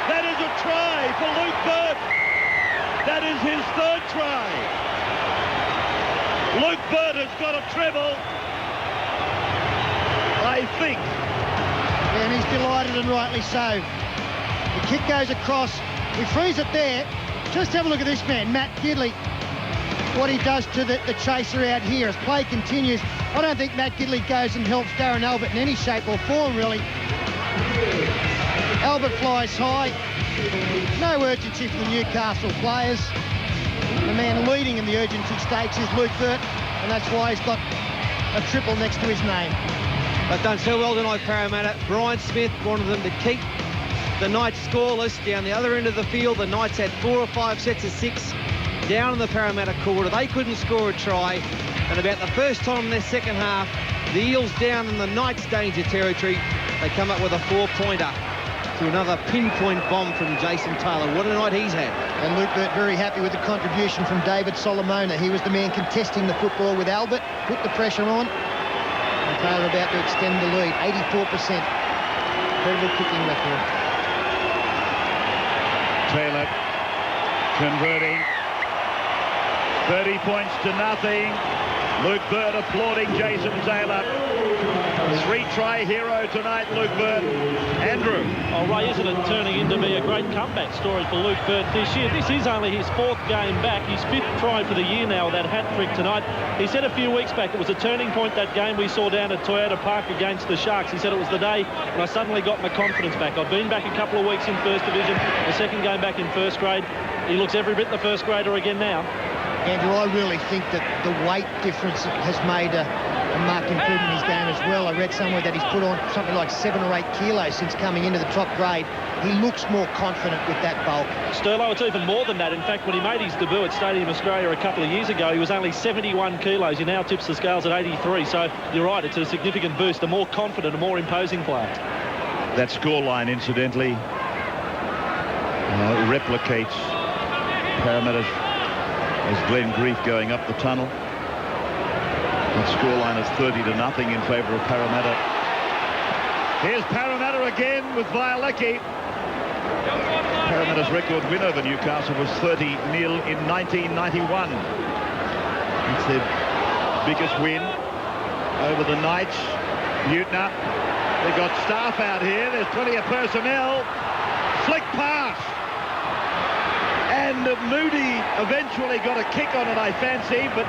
That is a try for Luke Burt. That is his 3rd try. Luke Burt has got a treble, I think. And he's delighted, and rightly so. The kick goes across. We freeze it there. Just have a look at this man, Matt Gidley. What he does to the chaser out here as play continues. I don't think Matt Gidley goes and helps Darren Albert in any shape or form, really. Albert flies high. No urgency for the Newcastle players. The man leading in the urgency stakes is Luke Burt, and that's why he's got a triple next to his name. They've done so well tonight, Parramatta. Brian Smith wanted them to keep the Knights scoreless. Down the other end of the field, the Knights had 4 or 5 sets of 6 down in the Parramatta quarter. They couldn't score a try, and about the first time in their second half, the Eels down in the Knights' danger territory, they come up with a 4-pointer to another pinpoint bomb from Jason Taylor. What a night he's had. And Luke Burt very happy with the contribution from David Solomona. He was the man contesting the football with Albert, put the pressure on. And Taylor about to extend the lead, 84%. Incredible kicking record. Taylor converting. 30 points to nothing. Luke Burt applauding Jason Taylor. 3-try hero tonight, Luke Burt. Andrew. Oh, Ray, isn't it turning into be a great comeback story for Luke Burt this year? This is only his 4th game back. His 5th try for the year now with that hat-trick tonight. He said a few weeks back it was a turning point, that game we saw down at Toyota Park against the Sharks. He said it was the day when I suddenly got my confidence back. I've been back a couple of weeks in First Division, the second game back in first grade. He looks every bit the first grader again now. Andrew, I really think that the weight difference has made a marked improvement in his game as well. I read somewhere that he's put on something like 7 or 8 kilos since coming into the top grade. He looks more confident with that bulk. Sterlo, it's even more than that. In fact, when he made his debut at Stadium Australia a couple of years ago, he was only 71 kilos. He now tips the scales at 83. So you're right, it's a significant boost, a more confident, a more imposing player. That scoreline, incidentally, replicates Parramatta's as Glenn Grief going up the tunnel. That scoreline is 30-0 in favour of Parramatta. Here's Parramatta again with Vialecki. Parramatta's record win over Newcastle was 30-0 in 1991. It's their biggest win over the Knights. Butner. They've got staff out here. There's plenty of personnel. Flick pass. And Moody eventually got a kick on it, I fancy, but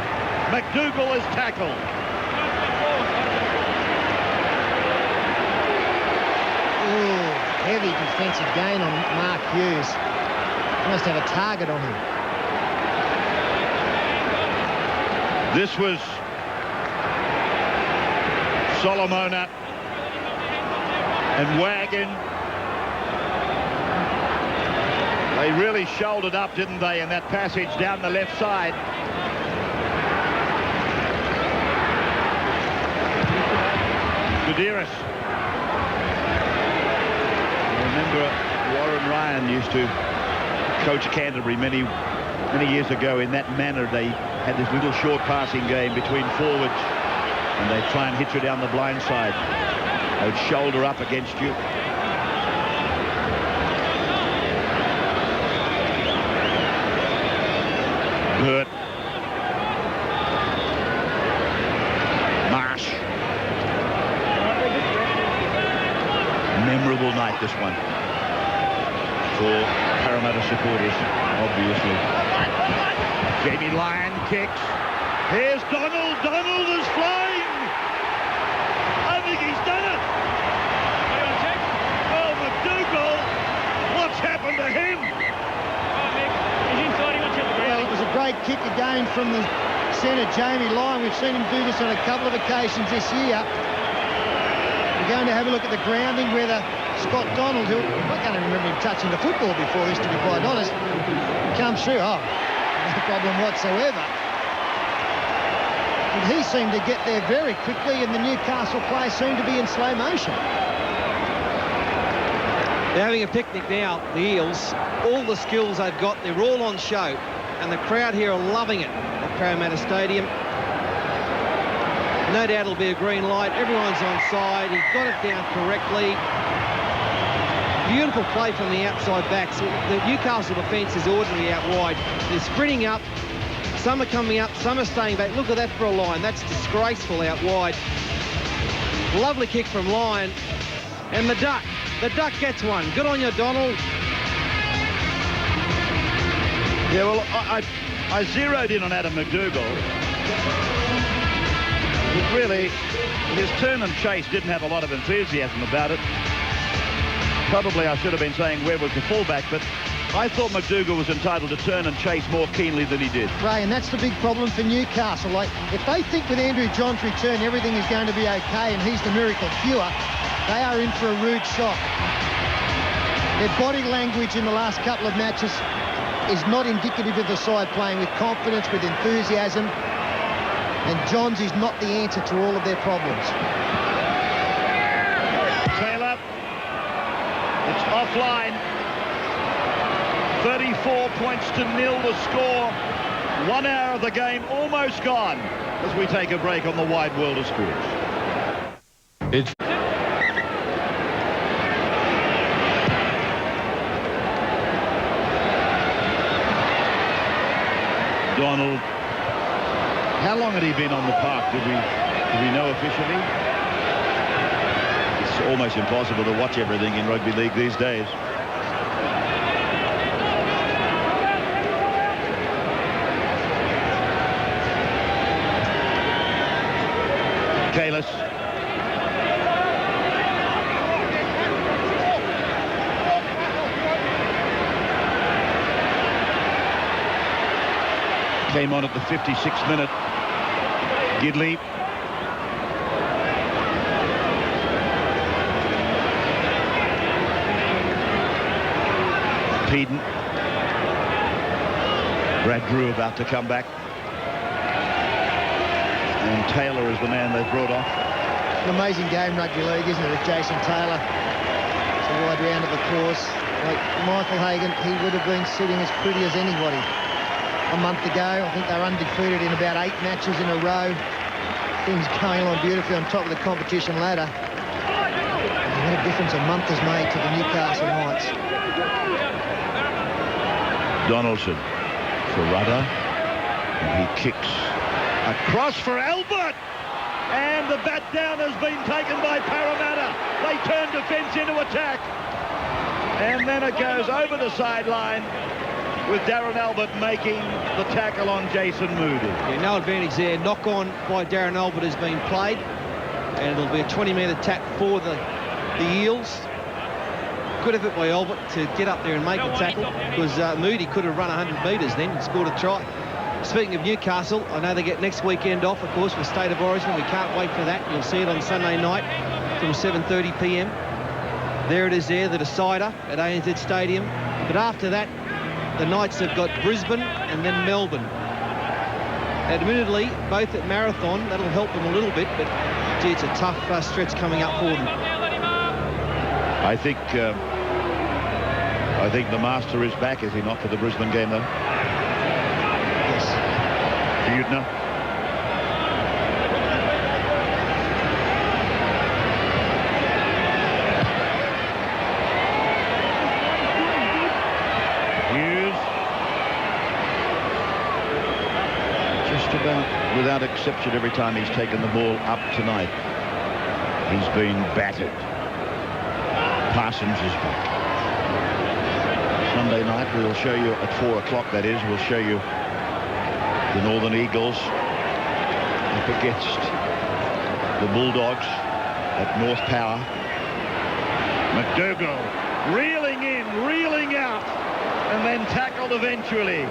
McDougall is tackled. Ooh, heavy defensive gain on Mark Hughes. He must have a target on him. This was Solomona and Wagon. They really shouldered up, didn't they, in that passage down the left side. Gudeiras. I remember Warren Ryan used to coach Canterbury many years ago in that manner. They had this little short passing game between forwards, and they'd try and hit you down the blind side. They'd shoulder up against you. Burt. Marsh. Memorable night, this one, for Parramatta supporters, obviously. Jamie Lyon kicks. Here's Donald. Donald is flying. I think he's done it. Oh, McDougall. What's happened to him? Well, it was a great kick again from the centre, Jamie Lyon. We've seen him do this on a couple of occasions this year. We're going to have a look at the grounding where Scott Donald, who I can't even remember him touching the football before this, to be quite honest, comes through. Oh, no problem whatsoever. But he seemed to get there very quickly, and the Newcastle players seemed to be in slow motion. They're having a picnic now, the Eels. All the skills they've got, they're all on show. And the crowd here are loving it at Parramatta Stadium. No doubt it'll be a green light. Everyone's on side. He's got it down correctly. Beautiful play from the outside backs. The Newcastle defence is ordinary out wide. They're sprinting up. Some are coming up, some are staying back. Look at that for a line. That's disgraceful out wide. Lovely kick from Lyon. And the Duck. The Duck gets one. Good on you, Donald. Yeah, well, I zeroed in on Adam McDougall. But really, his turn and chase didn't have a lot of enthusiasm about it. Probably I should have been saying where was the fullback, but I thought McDougall was entitled to turn and chase more keenly than he did. Ray, and that's the big problem for Newcastle. Like, if they think with Andrew John's return everything is going to be okay and he's the miracle cure, they are in for a rude shock. Their body language in the last couple of matches is not indicative of the side playing with confidence, with enthusiasm, and Johns is not the answer to all of their problems. Taylor, it's offline. 34 points to 0 the score. 1 hour of the game almost gone as we take a break on the wide world of sports. It's Donald. How long had he been on the park? Did we know officially? It's almost impossible to watch everything in rugby league these days. Kalis. Came on at the 56th minute. Gidley. Peden. Brad Drew about to come back. And Taylor is the man they've brought off. An amazing game, rugby league, isn't it, with Jason Taylor? It's a wide round of applause. Like Michael Hagan, he would have been sitting as pretty as anybody a month ago. I think they were undefeated in about 8 matches in a row. Things going on beautifully on top of the competition ladder. And what a difference a month has made to the Newcastle Knights. Donaldson for Rudder. And he kicks across for Albert. And the bat down has been taken by Parramatta. They turn defence into attack. And then it goes over the sideline with Darren Albert making the tackle on Jason Moody. Yeah, no advantage there. Knock on by Darren Albert has been played. And it'll be a 20-metre tap for the Eels. Good effort by Albert to get up there and make the tackle, because Moody could have run 100 metres then and scored a try. Speaking of Newcastle, I know they get next weekend off, of course, for State of Origin. We can't wait for that. You'll see it on Sunday night from 7:30 p.m. There it is there, the decider at ANZ Stadium. But after that, the Knights have got Brisbane and then Melbourne. Admittedly, both at Marathon, that'll help them a little bit, but gee, it's a tough stretch coming up for them. I think the master is back, is he not, for the Brisbane game, though? Yes. Buettner. Hughes. Just about without exception every time he's taken the ball up tonight, he's been battered. Parsons is back. Sunday night, we'll show you at 4 o'clock, that is, we'll show you the Northern Eagles up against the Bulldogs at North Power. McDougall reeling in, reeling out, and then tackled eventually.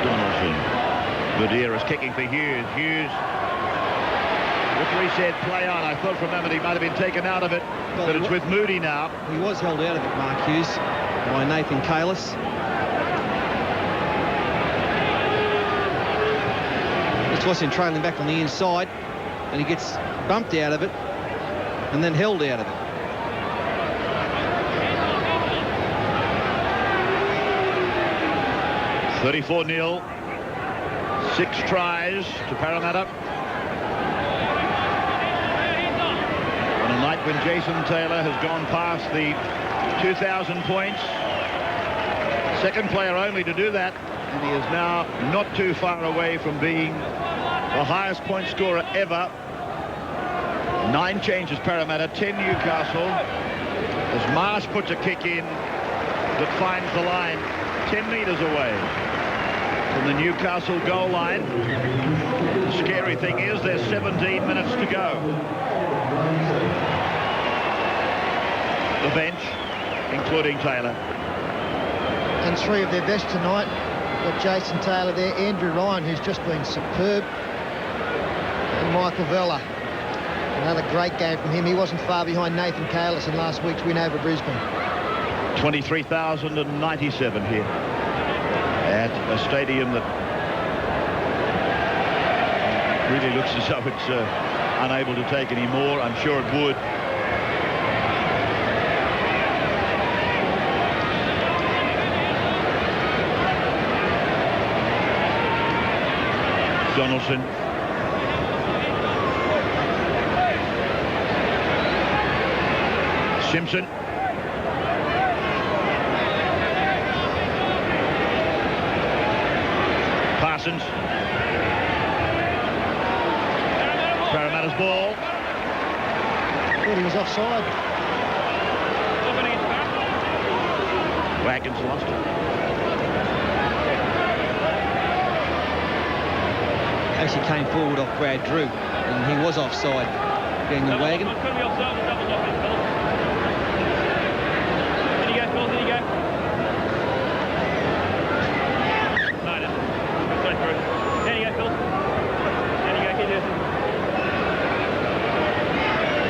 Donaldson. Badira is kicking for Hughes. Hughes. Referee said play on. I thought for a moment he might have been taken out of it, but it's with Moody now. He was held out of it, Mark Hughes, by Nathan Kalis. This was him trailing back on the inside, and he gets bumped out of it and then held out of it. $34-0. 6 tries to Parramatta. On a night when Jason Taylor has gone past the 2,000 points. Second player only to do that, and he is now not too far away from being the highest point scorer ever. 9 changes Parramatta, 10 Newcastle. As Marsh puts a kick in that finds the line 10 metres away from the Newcastle goal line. The scary thing is there's 17 minutes to go. The bench, including Taylor. And 3 of their best tonight. Got Jason Taylor there, Andrew Ryan, who's just been superb, and Michael Vella. Another great game from him. He wasn't far behind Nathan Kalis in last week's win over Brisbane. 23,097 here at a stadium that really looks as though it's unable to take any more. I'm sure it would. Donaldson. Simpson. Parsons. Parramatta's ball. Thought he was offside. Wagons lost it. Actually came forward off Brad Drew, and he was offside, getting the wagon.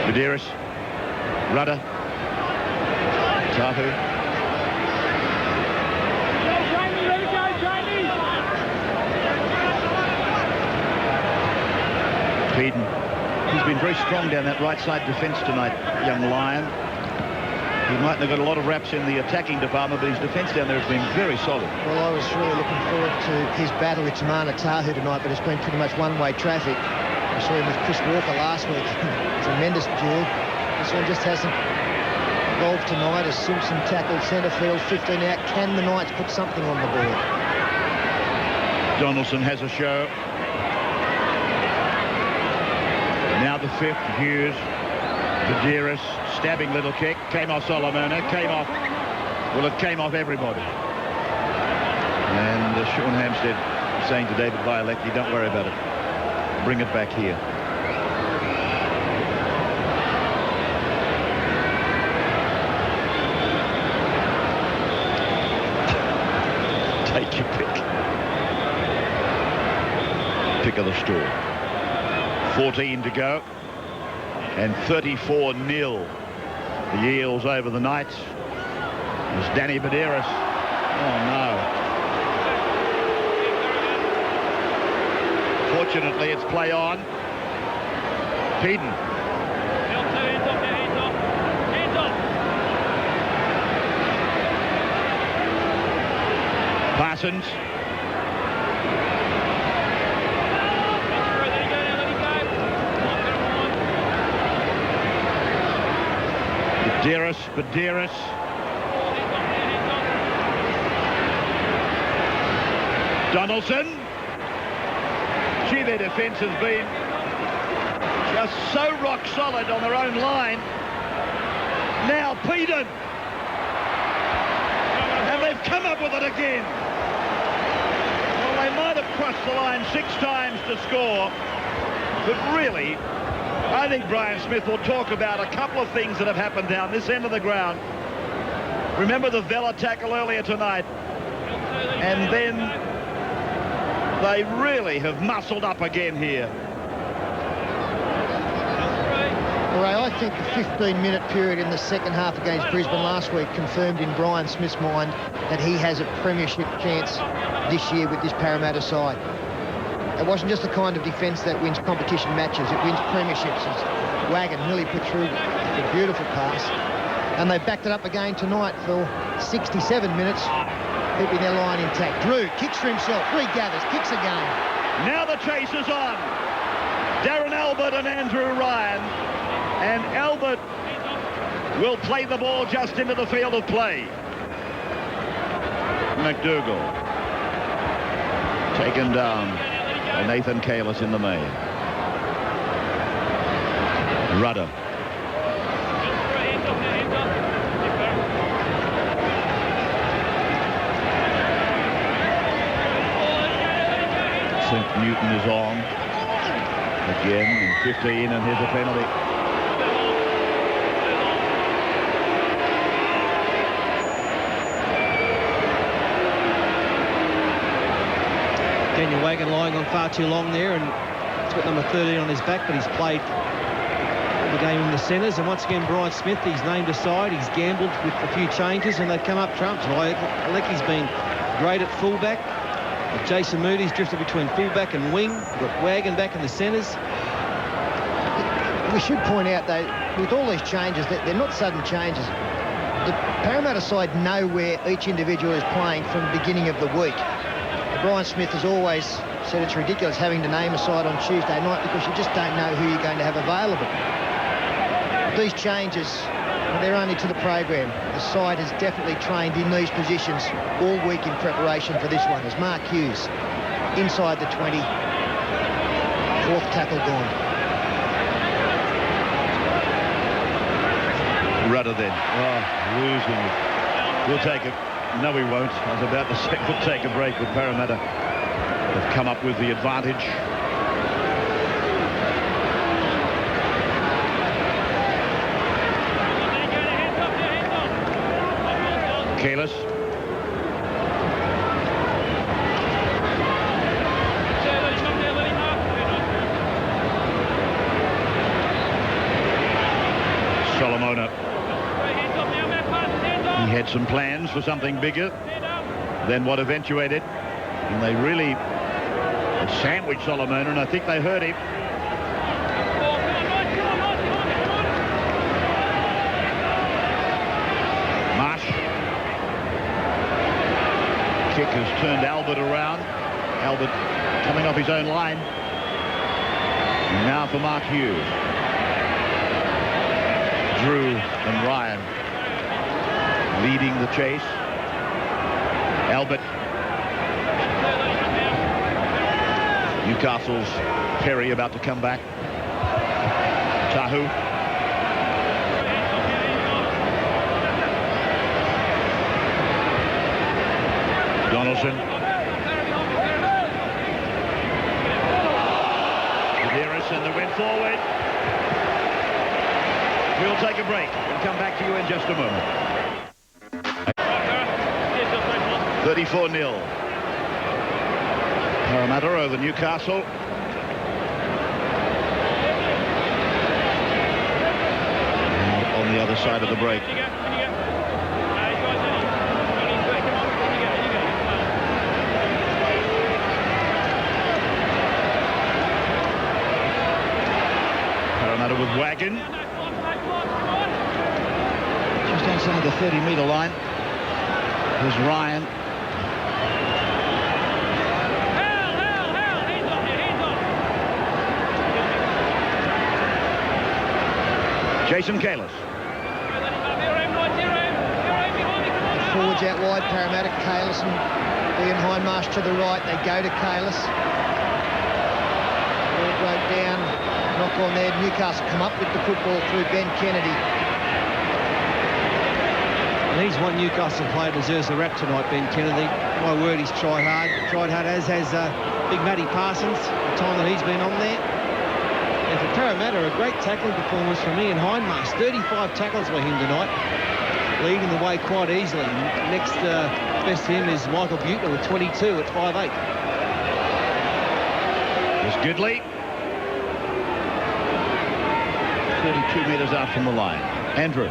Medeiros, Rudder, Tahu. Peden. He's been very strong down that right side defence tonight, young Lion. He mightn't have got a lot of raps in the attacking department, but his defence down there has been very solid. Well, I was really looking forward to his battle with Tamana Tahu tonight, but it's been pretty much one-way traffic. I saw him with Chris Walker last week. Tremendous duel. This one just hasn't evolved tonight as Simpson tackled centre field, 15 out. Can the Knights put something on the board? Donaldson has a show. Now the fifth, Hughes. Badiris, stabbing little kick. Came off Solomona. Came off. Well, it came off everybody. And Sean Hampstead saying to David Violecki, don't worry about it. Bring it back here. Take your pick. Pick of the store. 14 to go. And 34-0. The Eels over the Knights. It's Danny Badiris. Oh, no. Fortunately, it's play on. Peden. Parsons. Badiris. Donaldson. Gee, their defence has been just so rock solid on their own line. Now Peden. And they've come up with it again. Well, they might have crossed the line 6 times to score, but really, I think Brian Smith will talk about a couple of things that have happened down this end of the ground. Remember the Vela tackle earlier tonight? And then they really have muscled up again here. Ray, I think the 15-minute period in the second half against Brisbane last week confirmed in Brian Smith's mind that he has a premiership chance this year with this Parramatta side. It wasn't just the kind of defence that wins competition matches, it wins premierships. As Wagon nearly put through a beautiful pass. And they backed it up again tonight for 67 minutes, keeping their line intact. Drew kicks for himself, regathers, kicks again. Now the chase is on. Darren Albert and Andrew Ryan. And Albert will play the ball just into the field of play. McDougall. Taken down. Nathan Kalis in the main. Rudder. St. Newton is on. Again, in 15, and here's a penalty. Daniel Wagon lying on far too long there, and he's got number 13 on his back, but he's played the game in the centres. And once again, Brian Smith, he's named a side, he's gambled with a few changes, and they've come up trumps. Alecki's been great at fullback. Jason Moody's drifted between fullback and wing. We've got Wagon back in the centres. We should point out, though, with all these changes, that they're not sudden changes. The Parramatta side know where each individual is playing from the beginning of the week. Brian Smith has always said it's ridiculous having to name a side on Tuesday night because you just don't know who you're going to have available. These changes, they're only to the program. The side has definitely trained in these positions all week in preparation for this one, as Mark Hughes inside the 20, 4th tackle gone. Rudder then. Oh, losing it. We'll take it. No, we won't. I was about to say we'll take a break, but Parramatta have come up with the advantage. Kalis. Solomona. He had some plans for something bigger than what eventuated, and they really sandwiched Solomon, and I think they hurt him. Marsh. Kick has turned Albert around. Albert coming off his own line. And now for Mark Hughes. Drew and Ryan leading the chase. Albert. Newcastle's Perry about to come back. Tahu. Donaldson. Medeiros and the win forward. We'll take a break and come back to you in just a moment. 34-0. Parramatta over Newcastle. And on the other side of the break. Parramatta with Wagon. Just outside the 30-metre line. Here's Ryan. Jason Kalis. Forwards out wide, Parramatta. Kalis and Ian Hindmarsh to the right. They go to Kalis. Ball broke down. Knock on there. Newcastle come up with the football through Ben Kennedy. And he's one Newcastle player deserves a rap tonight, Ben Kennedy. My word, he's tried hard, as has Big Matty Parsons, the time that he's been on there. And for Parramatta, a great tackling performance from Ian Hindmarsh. 35 tackles by him tonight, leading the way quite easily. Next best to him is Michael Buettner with 22 at 5'8". Here's Gidley. 32 metres out from the line. Andrew.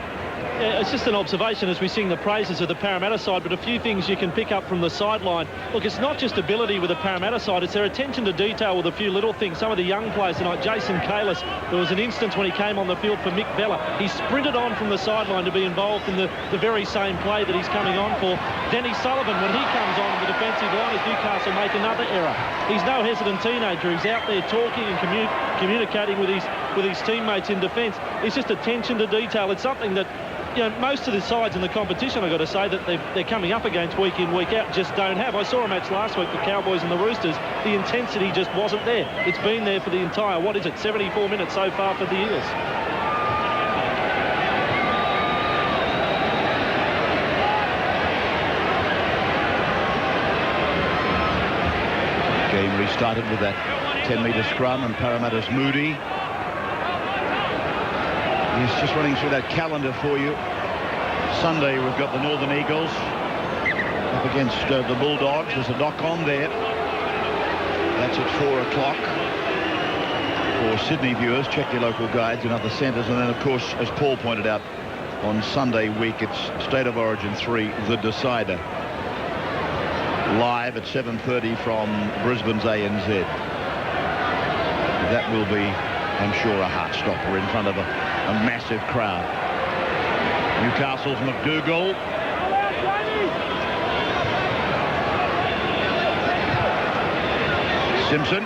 Yeah, it's just an observation as we sing the praises of the Parramatta side, but a few things you can pick up from the sideline. Look, it's not just ability with the Parramatta side, it's their attention to detail with a few little things. Some of the young players tonight, Jason Kalis, there was an instance when he came on the field for Mick Bella. He sprinted on from the sideline to be involved in the very same play that he's coming on for. Denny Sullivan, when he comes on in the defensive line, as Newcastle make another error. He's no hesitant teenager. He's out there talking and communicating with his teammates in defence. It's just attention to detail. It's something that, you know, most of the sides in the competition, I've got to say, that they're coming up against week in, week out, just don't have. I saw a match last week, the Cowboys and the Roosters. The intensity just wasn't there. It's been there for the entire, 74 minutes so far for the Eels. Game restarted with that 10-metre scrum, and Parramatta's Moody. He's just running through that calendar for you. Sunday, we've got the Northern Eagles up against the Bulldogs. There's a knock-on there. That's at 4 o'clock. For Sydney viewers, check your local guides and other centres. And then, of course, as Paul pointed out, on Sunday week, it's State of Origin 3, The Decider. Live at 7:30 from Brisbane's ANZ. That will be, I'm sure, a heart-stopper in front of a massive crowd. Newcastle's McDougall. Simpson.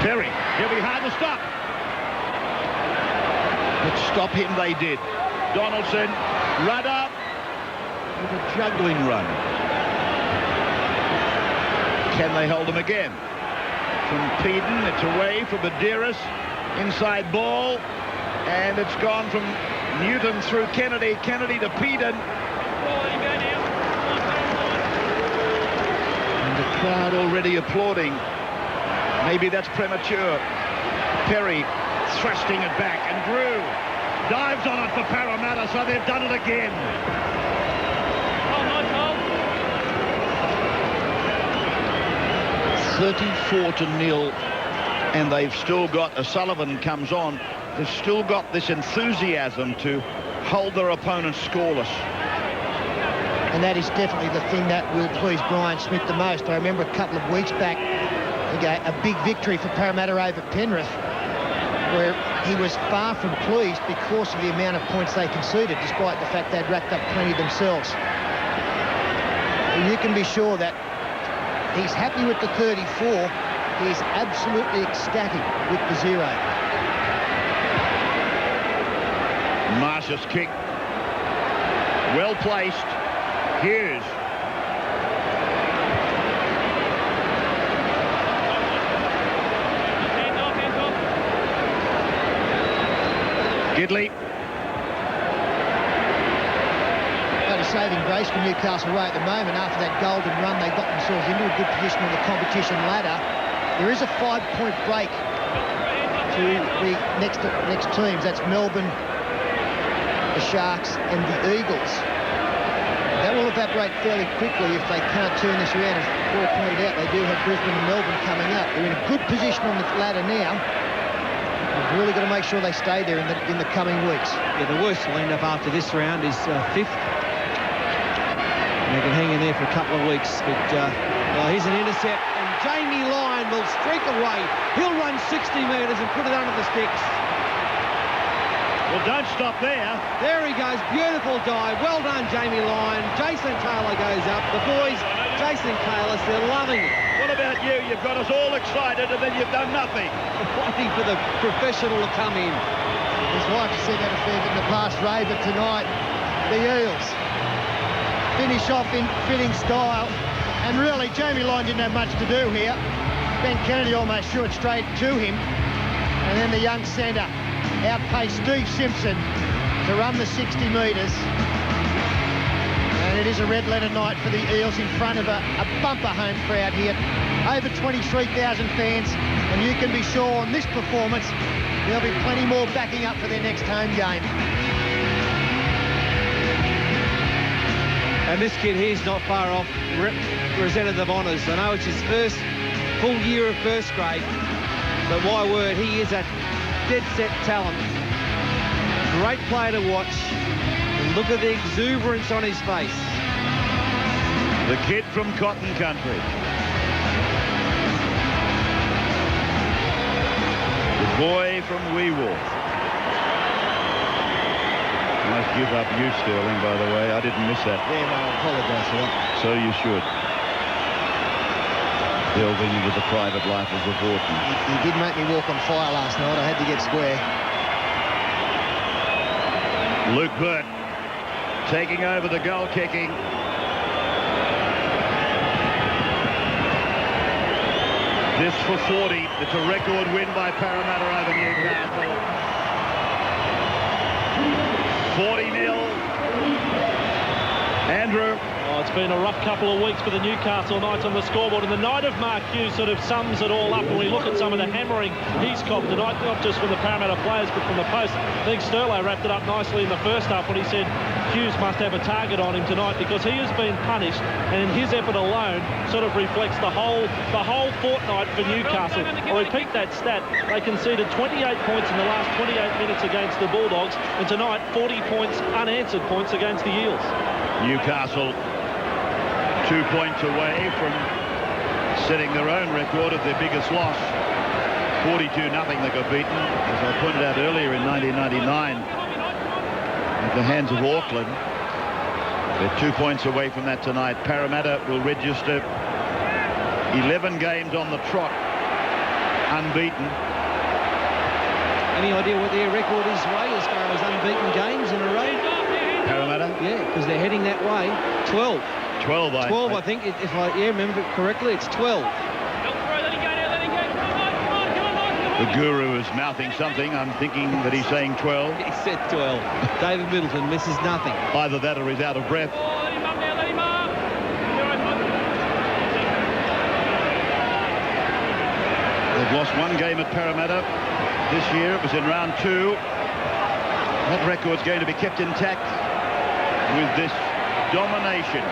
Perry. He'll be hard to stop. But stop him they did. Donaldson. Rudder. With a juggling run. Can they hold him again? From Peden, it's away from Medeiros, inside ball, and it's gone from Newton through Kennedy to Peden. And the crowd already applauding. Maybe that's premature. Perry thrusting it back, and Drew dives on it for Parramatta, so they've done it again. 34-0 And they've still got, as Sullivan comes on, they've still got this enthusiasm to hold their opponents scoreless. And that is definitely the thing that will please Brian Smith the most. I remember a couple of weeks back, a big victory for Parramatta over Penrith, where he was far from pleased because of the amount of points they conceded, despite the fact they'd racked up plenty themselves. And you can be sure that he's happy with the 34. He's absolutely ecstatic with the 0. Marsh's kick. Well placed. Hughes. Gidley. But a saving grace for Newcastle right at the moment. After that golden run, they got themselves into a good position on the competition ladder. There is a 5-point break to the next teams. That's Melbourne, the Sharks and the Eagles. That will evaporate fairly quickly if they can't turn this around. As Paul pointed out, they do have Brisbane and Melbourne coming up. They're in a good position on the ladder now. They've really got to make sure they stay there in the coming weeks. Yeah, the worst will end up after this round is 5th. They can hang in there for a couple of weeks. But here's an intercept, and Jamie Lyon will streak away. He'll run 60 metres and put it under the sticks. Well, don't stop there. There he goes. Beautiful dive. Well done, Jamie Lyon. Jason Taylor goes up. The boys, Jason Taylor, they're loving it. What about you? You've got us all excited and then you've done nothing. Waiting for the professional to come in. His wife said that a fair bit in the past, Ray, but tonight, the Eels finish off in fitting style. And really, Jamie Lyon didn't have much to do here. Ben Kennedy almost threw it straight to him. And then the young centre outpaced Steve Simpson to run the 60 metres. And it is a red-letter night for the Eels in front of a bumper home crowd here. Over 23,000 fans. And you can be sure on this performance, there'll be plenty more backing up for their next home game. And this kid here's not far off representative honours. I know it's his first full year of first grade, but my word, he is a dead-set talent. Great player to watch. And look at the exuberance on his face. The kid from Cotton Country. The boy from Weewolf. Nice give up you, Sterling, by the way. I didn't miss that. Yeah, well, I apologise for that. So you should. Delving into the private life of the Horton. He did make me walk on fire last night. I had to get square. Luke Burt taking over the goal kicking. This for 40. It's a record win by Parramatta over Newcastle. 40-0. Andrew. Oh, it's been a rough couple of weeks for the Newcastle Knights on the scoreboard, and the night of Mark Hughes sort of sums it all up when we look at some of the hammering he's copped tonight, not just from the Parramatta players but from the post. I think Sterlo wrapped it up nicely in the first half when he said Hughes must have a target on him tonight because he has been punished, and his effort alone sort of reflects the whole fortnight for Newcastle. I'll repeat that stat. They conceded 28 points in the last 28 minutes against the Bulldogs, and tonight 40 points, unanswered points against the Eels. Newcastle 2 points away from setting their own record of their biggest loss. 42-0 they got beaten, as I pointed out earlier, in 1999 at the hands of Auckland. They're 2 points away from that tonight. Parramatta will register 11 games on the trot, unbeaten. Any idea what their record is, Ray, as far as unbeaten games in a row? Parramatta? Yeah, because they're heading that way. 12. 12, I think, if I remember correctly, it's 12. The guru is mouthing something. I'm thinking that he's saying 12. He said 12. David Middleton misses nothing. Either that or he's out of breath. They've lost one game at Parramatta this year. It was in round 2. That record's going to be kept intact with this domination,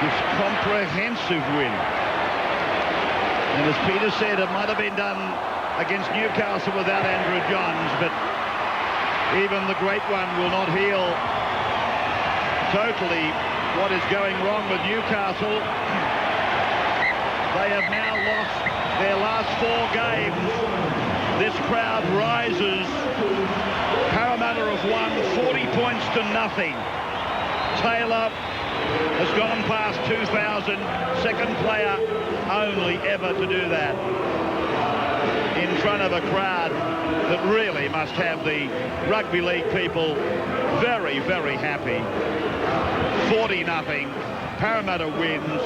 this comprehensive win And as Peter said, it might have been done against Newcastle without Andrew Johns, but even the great one will not heal totally what is going wrong with Newcastle. They have now lost their last 4 games. This crowd rises. Parramatta have won 40 points to nothing. Taylor has gone past 2,000, second player only ever to do that in front of a crowd that really must have the rugby league people very, very happy. 40-0. Parramatta wins.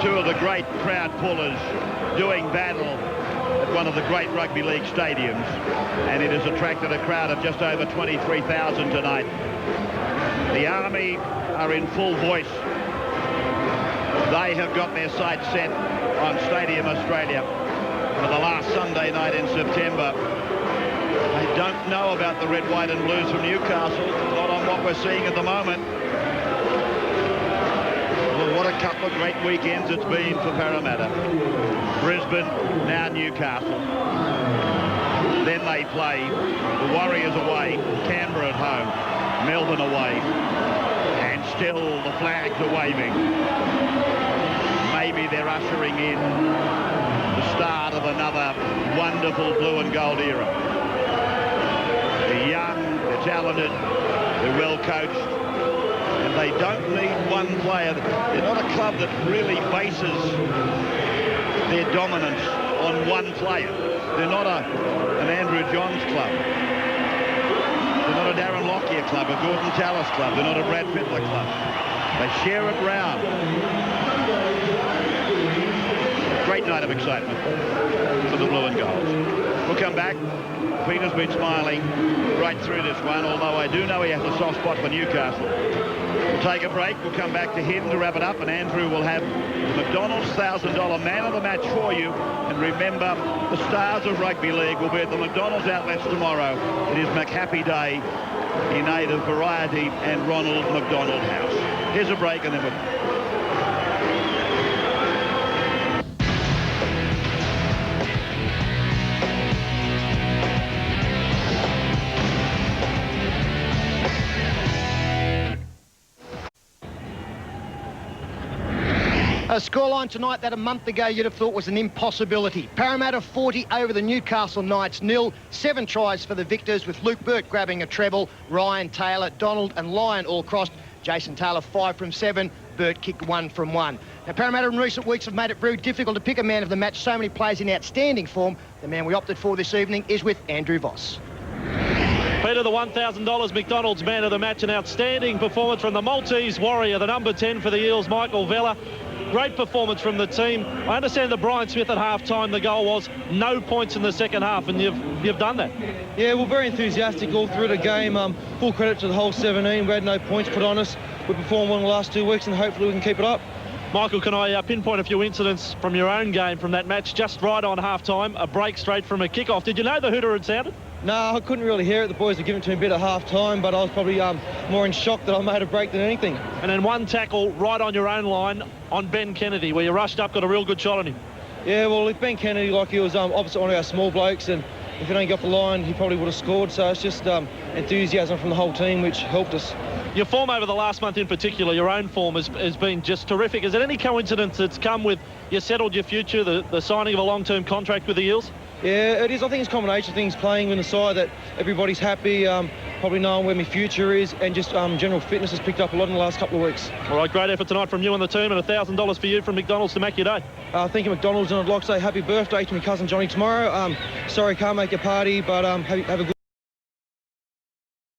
2 of the great crowd pullers doing battle at one of the great rugby league stadiums, and it has attracted a crowd of just over 23,000 tonight. The Army are in full voice. They have got their sights set on Stadium Australia for the last Sunday night in September. They don't know about the red, white and blues from Newcastle, not on what we're seeing at the moment. Well, what a couple of great weekends it's been for Parramatta. Brisbane, now Newcastle. Then they play the Warriors away, Canberra at home, Melbourne away, and still the flags are waving. Maybe they're ushering in the start of another wonderful blue and gold era. They're young, they're talented, they're well coached, and they don't need one player. They're not a club that really bases their dominance on one player. They're not an Andrew Johns club. They're not a Darren Lockyer club, a Gordon Tallis club. They're not a Brad Fittler club. They share it round. Great night of excitement for the blue and gold. We'll come back. Peter's been smiling right through this one, although I do know he has a soft spot for Newcastle. We'll take a break. We'll come back to him to wrap it up, and Andrew will have the McDonald's $1,000 man of the match for you. And remember, the stars of rugby league will be at the McDonald's outlets tomorrow. It is McHappy Day in aid of Variety and Ronald McDonald House. Here's a break, and then we'll... A scoreline tonight that a month ago you'd have thought was an impossibility. Parramatta 40 over the Newcastle Knights 0. 7 tries for the victors, with Luke Burt grabbing a treble. Ryan, Taylor, Donald and Lyon all crossed. Jason Taylor 5 from 7. Burt kicked 1 from 1. Now, Parramatta in recent weeks have made it very difficult to pick a man of the match. So many players in outstanding form. The man we opted for this evening is with Andrew Voss. Peter, the $1,000 McDonald's man of the match. An outstanding performance from the Maltese Warrior, the number 10 for the Eels, Michael Vella. Great performance from the team. I understand that Brian Smith at half-time, the goal was no points in the second half, and you've done that. Yeah, we're very enthusiastic all through the game. Full credit to the whole 17. We had no points put on us. We performed well in the last 2 weeks, and hopefully we can keep it up. Michael, can I pinpoint a few incidents from your own game from that match? Just right on half-time, a break straight from a kick-off. Did you know the hooter had sounded? No, I couldn't really hear it. The boys were giving it to me a bit at half-time, but I was probably more in shock that I made a break than anything. And then one tackle right on your own line on Ben Kennedy, where you rushed up, got a real good shot on him. Yeah, well, if Ben Kennedy, like, he was opposite one of our small blokes, and if it ain't got the line, he probably would have scored. So it's just enthusiasm from the whole team, which helped us. Your form over the last month in particular, your own form has been just terrific. Is it any coincidence that's come with you settled your future, the signing of a long-term contract with the Eels? Yeah, it is. I think it's a combination of things, playing in the side that everybody's happy, probably knowing where my future is, and just general fitness has picked up a lot in the last couple of weeks. All right, great effort tonight from you and the team, and $1,000 for you from McDonald's to make your day. Thank you, McDonald's, and I'd like to say happy birthday to my cousin Johnny tomorrow. Sorry, can't make a party, but have a good